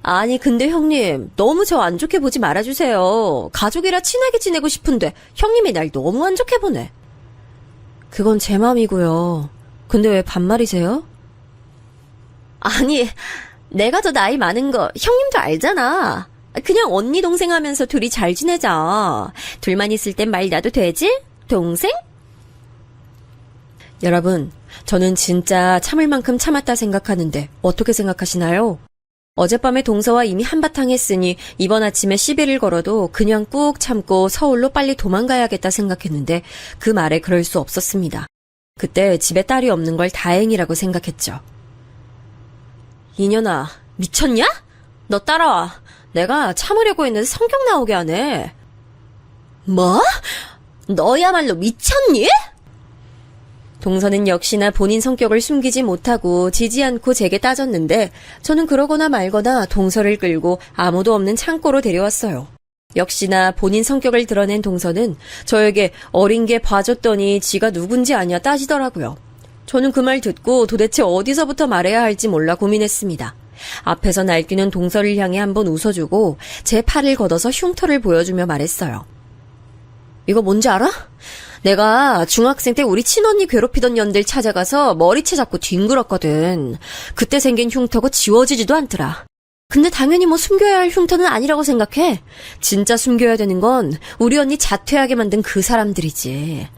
아니 근데 형님 너무 저 안 좋게 보지 말아주세요. 가족이라 친하게 지내고 싶은데 형님이 날 너무 안 좋게 보네. 그건 제 맘이고요. 근데 왜 반말이세요? 아니 내가 더 나이 많은 거 형님도 알잖아. 그냥 언니 동생 하면서 둘이 잘 지내자. 둘만 있을 땐 말 놔도 되지? 동생? 여러분, 저는 진짜 참을 만큼 참았다 생각하는데 어떻게 생각하시나요? 어젯밤에 동서와 이미 한바탕 했으니 이번 아침에 시비를 걸어도 그냥 꾹 참고 서울로 빨리 도망가야겠다 생각했는데 그 말에 그럴 수 없었습니다. 그때 집에 딸이 없는 걸 다행이라고 생각했죠. 이년아, 미쳤냐? 너 따라와. 내가 참으려고 했는데 성격 나오게 하네. 뭐? 너야말로 미쳤니? 동서는 역시나 본인 성격을 숨기지 못하고 지지 않고 제게 따졌는데 저는 그러거나 말거나 동서를 끌고 아무도 없는 창고로 데려왔어요. 역시나 본인 성격을 드러낸 동서는 저에게 어린 게 봐줬더니 지가 누군지 아냐 따지더라고요. 저는 그 말 듣고 도대체 어디서부터 말해야 할지 몰라 고민했습니다. 앞에서 날뛰는 동서를 향해 한번 웃어주고 제 팔을 걷어서 흉터를 보여주며 말했어요. 이거 뭔지 알아? 내가 중학생 때 우리 친언니 괴롭히던 년들 찾아가서 머리채 잡고 뒹굴었거든. 그때 생긴 흉터고 지워지지도 않더라. 근데 당연히 뭐 숨겨야 할 흉터는 아니라고 생각해. 진짜 숨겨야 되는 건 우리 언니 자퇴하게 만든 그 사람들이지.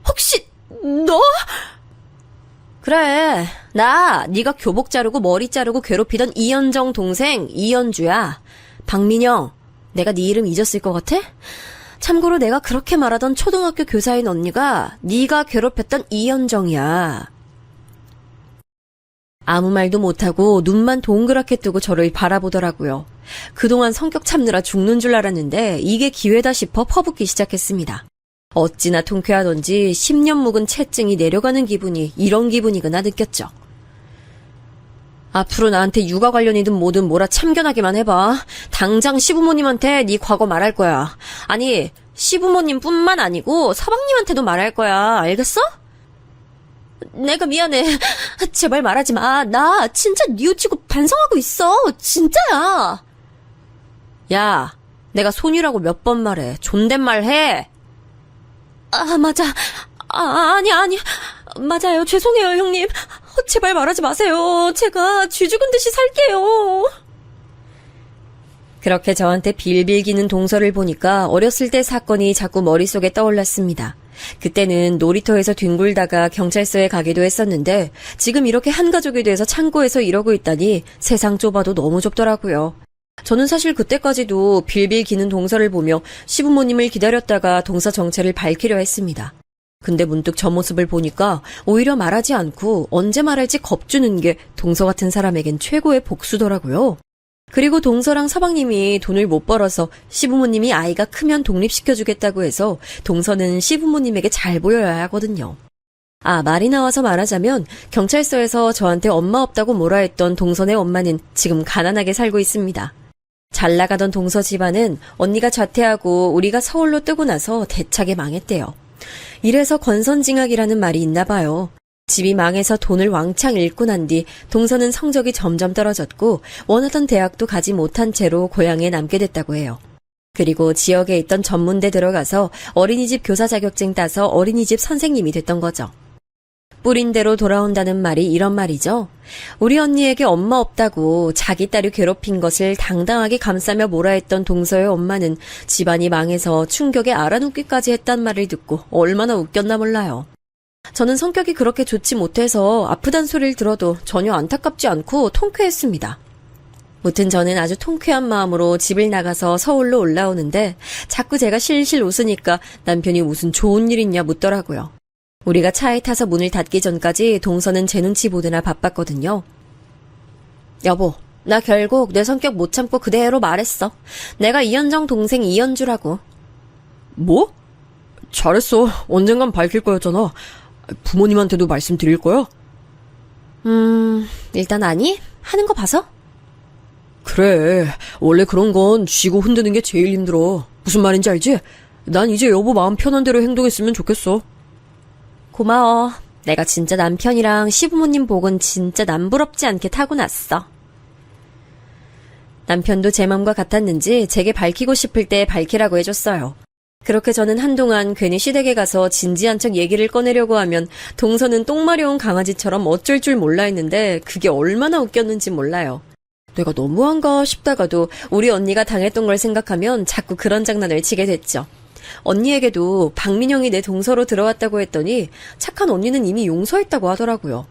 혹시 너? 그래, 나 네가 교복 자르고 머리 자르고 괴롭히던 이현정 동생 이현주야. 박민영, 내가 네 이름 잊었을 것 같아? 참고로 내가 그렇게 말하던 초등학교 교사인 언니가 네가 괴롭혔던 이현정이야. 아무 말도 못하고 눈만 동그랗게 뜨고 저를 바라보더라고요. 그동안 성격 참느라 죽는 줄 알았는데 이게 기회다 싶어 퍼붓기 시작했습니다. 어찌나 통쾌하던지 10년 묵은 채증이 내려가는 기분이 이런 기분이구나 느꼈죠. 앞으로 나한테 육아 관련이든 뭐든 뭐라 참견하기만 해봐. 당장 시부모님한테 네 과거 말할 거야. 아니, 시부모님뿐만 아니고 서방님한테도 말할 거야. 알겠어? 내가 미안해. 제발 말하지 마. 나 진짜 뉘우치고 반성하고 있어. 진짜야. 야, 내가 손이라고 몇 번 말해. 존댓말 해. 아, 맞아. 아니. 맞아요. 죄송해요, 형님. 제발 말하지 마세요. 제가 쥐 죽은 듯이 살게요. 그렇게 저한테 빌빌 기는 동서를 보니까 어렸을 때 사건이 자꾸 머릿속에 떠올랐습니다. 그때는 놀이터에서 뒹굴다가 경찰서에 가기도 했었는데 지금 이렇게 한 가족이 돼서 창고에서 이러고 있다니 세상 좁아도 너무 좁더라고요. 저는 사실 그때까지도 빌빌 기는 동서를 보며 시부모님을 기다렸다가 동서 정체를 밝히려 했습니다. 근데 문득 저 모습을 보니까 오히려 말하지 않고 언제 말할지 겁주는 게 동서 같은 사람에겐 최고의 복수더라고요. 그리고 동서랑 서방님이 돈을 못 벌어서 시부모님이 아이가 크면 독립시켜주겠다고 해서 동서는 시부모님에게 잘 보여야 하거든요. 아, 말이 나와서 말하자면 경찰서에서 저한테 엄마 없다고 뭐라 했던 동서네 엄마는 지금 가난하게 살고 있습니다. 잘 나가던 동서 집안은 언니가 자퇴하고 우리가 서울로 뜨고 나서 대차게 망했대요. 이래서 권선징악이라는 말이 있나 봐요. 집이 망해서 돈을 왕창 잃고 난 뒤 동서는 성적이 점점 떨어졌고 원하던 대학도 가지 못한 채로 고향에 남게 됐다고 해요. 그리고 지역에 있던 전문대 들어가서 어린이집 교사 자격증 따서 어린이집 선생님이 됐던 거죠. 뿌린 대로 돌아온다는 말이 이런 말이죠. 우리 언니에게 엄마 없다고 자기 딸이 괴롭힌 것을 당당하게 감싸며 뭐라 했던 동서의 엄마는 집안이 망해서 충격에 알아눕기까지 했단 말을 듣고 얼마나 웃겼나 몰라요. 저는 성격이 그렇게 좋지 못해서 아프단 소리를 들어도 전혀 안타깝지 않고 통쾌했습니다. 무튼 저는 아주 통쾌한 마음으로 집을 나가서 서울로 올라오는데 자꾸 제가 실실 웃으니까 남편이 무슨 좋은 일 있냐 묻더라고요. 우리가 차에 타서 문을 닫기 전까지 동서는 제 눈치 보느라 바빴거든요. 여보, 나 결국 내 성격 못 참고 그대로 말했어. 내가 이현정 동생 이현주라고. 뭐? 잘했어. 언젠간 밝힐 거였잖아. 부모님한테도 말씀드릴 거야? 일단 아니? 하는 거 봐서? 그래. 원래 그런 건 쥐고 흔드는 게 제일 힘들어. 무슨 말인지 알지? 난 이제 여보 마음 편한 대로 행동했으면 좋겠어. 고마워. 내가 진짜 남편이랑 시부모님 복은 진짜 남부럽지 않게 타고났어. 남편도 제 맘과 같았는지 제게 밝히고 싶을 때 밝히라고 해줬어요. 그렇게 저는 한동안 괜히 시댁에 가서 진지한 척 얘기를 꺼내려고 하면 동서는 똥 마려운 강아지처럼 어쩔 줄 몰라 했는데 그게 얼마나 웃겼는지 몰라요. 내가 너무한가 싶다가도 우리 언니가 당했던 걸 생각하면 자꾸 그런 장난을 치게 됐죠. 언니에게도 박민영이 내 동서로 들어왔다고 했더니 착한 언니는 이미 용서했다고 하더라고요.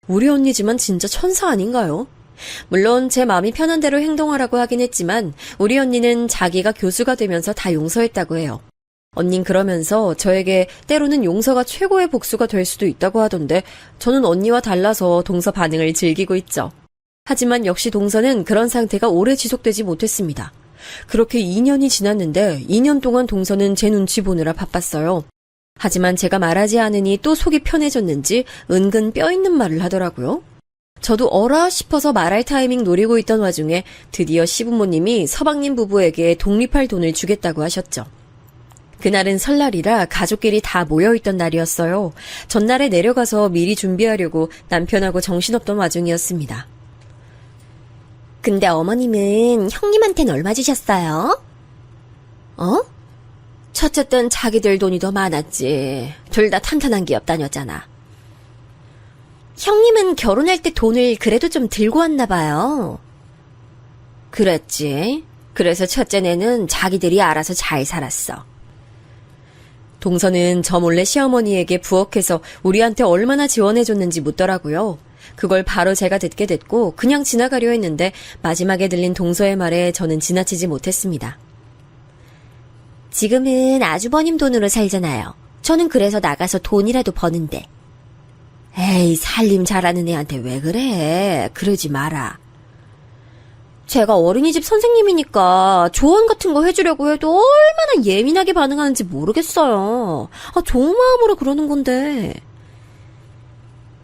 우리 언니지만 진짜 천사 아닌가요? 물론 제 마음이 편한 대로 행동하라고 하긴 했지만 우리 언니는 자기가 교수가 되면서 다 용서했다고 해요. 언닌 그러면서 저에게 때로는 용서가 최고의 복수가 될 수도 있다고 하던데 저는 언니와 달라서 동서 반응을 즐기고 있죠. 하지만 역시 동서는 그런 상태가 오래 지속되지 못했습니다. 그렇게 2년이 지났는데 2년 동안 동서는 제 눈치 보느라 바빴어요. 하지만 제가 말하지 않으니 또 속이 편해졌는지 은근 뼈 있는 말을 하더라고요. 저도 어라 싶어서 말할 타이밍 노리고 있던 와중에 드디어 시부모님이 서방님 부부에게 독립할 돈을 주겠다고 하셨죠. 그날은 설날이라 가족끼리 다 모여있던 날이었어요. 전날에 내려가서 미리 준비하려고 남편하고 정신없던 와중이었습니다. 근데 어머님은 형님한텐 얼마 주셨어요? 어? 첫째 땐 자기들 돈이 더 많았지. 둘 다 탄탄한 기업 다녔잖아. 형님은 결혼할 때 돈을 그래도 좀 들고 왔나 봐요. 그랬지. 그래서 첫째네는 자기들이 알아서 잘 살았어. 동서는 저 몰래 시어머니에게 부엌에서 우리한테 얼마나 지원해줬는지 묻더라고요. 그걸 바로 제가 듣게 됐고 그냥 지나가려 했는데 마지막에 들린 동서의 말에 저는 지나치지 못했습니다. 지금은 아주버님 돈으로 살잖아요. 저는 그래서 나가서 돈이라도 버는데. 에이, 살림 잘하는 애한테 왜 그래? 그러지 마라. 제가 어린이집 선생님이니까 조언 같은 거 해주려고 해도 얼마나 예민하게 반응하는지 모르겠어요. 좋은 마음으로 그러는 건데.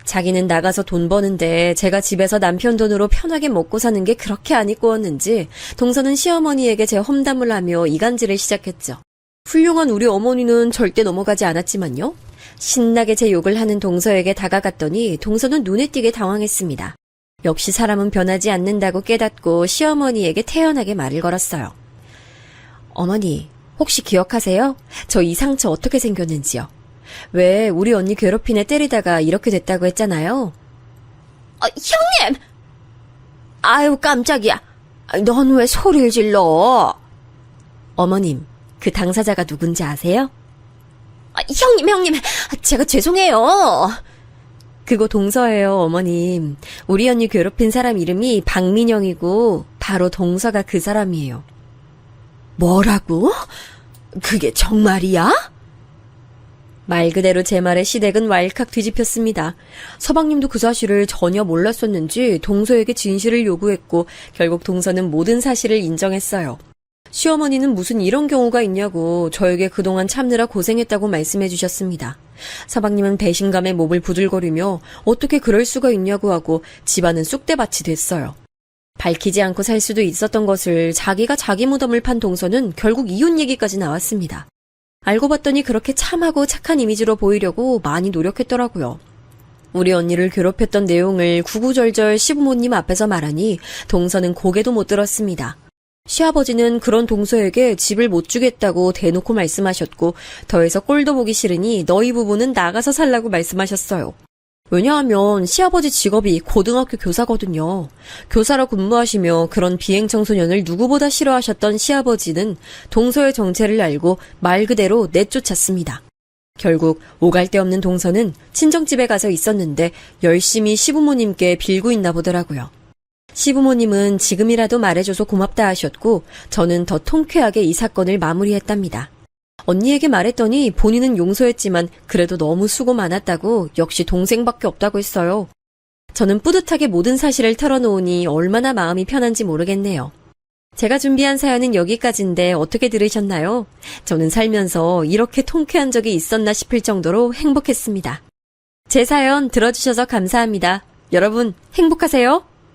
자기는 나가서 돈 버는데 제가 집에서 남편 돈으로 편하게 먹고 사는 게 그렇게 안 이꼬웠는지 동서는 시어머니에게 제 험담을 하며 이간질을 시작했죠. 훌륭한 우리 어머니는 절대 넘어가지 않았지만요. 신나게 제 욕을 하는 동서에게 다가갔더니 동서는 눈에 띄게 당황했습니다. 역시 사람은 변하지 않는다고 깨닫고 시어머니에게 태연하게 말을 걸었어요. 어머니, 혹시 기억하세요? 저 이 상처 어떻게 생겼는지요? 왜 우리 언니 괴롭힌 애 때리다가 이렇게 됐다고 했잖아요. 형님! 아유, 깜짝이야. 넌 왜 소리를 질러? 어머님, 그 당사자가 누군지 아세요? 형님, 제가 죄송해요. 그거 동서예요, 어머님. 우리 언니 괴롭힌 사람 이름이 박민영이고 바로 동서가 그 사람이에요. 뭐라고? 그게 정말이야? 말 그대로 제 말에 시댁은 왈칵 뒤집혔습니다. 서방님도 그 사실을 전혀 몰랐었는지 동서에게 진실을 요구했고 결국 동서는 모든 사실을 인정했어요. 시어머니는 무슨 이런 경우가 있냐고 저에게 그동안 참느라 고생했다고 말씀해 주셨습니다. 서방님은 배신감에 몸을 부들거리며 어떻게 그럴 수가 있냐고 하고 집안은 쑥대밭이 됐어요. 밝히지 않고 살 수도 있었던 것을 자기가 자기 무덤을 판 동서는 결국 이혼 얘기까지 나왔습니다. 알고 봤더니 그렇게 참하고 착한 이미지로 보이려고 많이 노력했더라고요. 우리 언니를 괴롭혔던 내용을 구구절절 시부모님 앞에서 말하니 동서는 고개도 못 들었습니다. 시아버지는 그런 동서에게 집을 못 주겠다고 대놓고 말씀하셨고 더해서 꼴도 보기 싫으니 너희 부부는 나가서 살라고 말씀하셨어요. 왜냐하면 시아버지 직업이 고등학교 교사거든요. 교사로 근무하시며 그런 비행청소년을 누구보다 싫어하셨던 시아버지는 동서의 정체를 알고 말 그대로 내쫓았습니다. 결국 오갈 데 없는 동서는 친정집에 가서 있었는데 열심히 시부모님께 빌고 있나 보더라고요. 시부모님은 지금이라도 말해줘서 고맙다 하셨고 저는 더 통쾌하게 이 사건을 마무리했답니다. 언니에게 말했더니 본인은 용서했지만 그래도 너무 수고 많았다고 역시 동생밖에 없다고 했어요. 저는 뿌듯하게 모든 사실을 털어놓으니 얼마나 마음이 편한지 모르겠네요. 제가 준비한 사연은 여기까지인데 어떻게 들으셨나요? 저는 살면서 이렇게 통쾌한 적이 있었나 싶을 정도로 행복했습니다. 제 사연 들어주셔서 감사합니다. 여러분 행복하세요.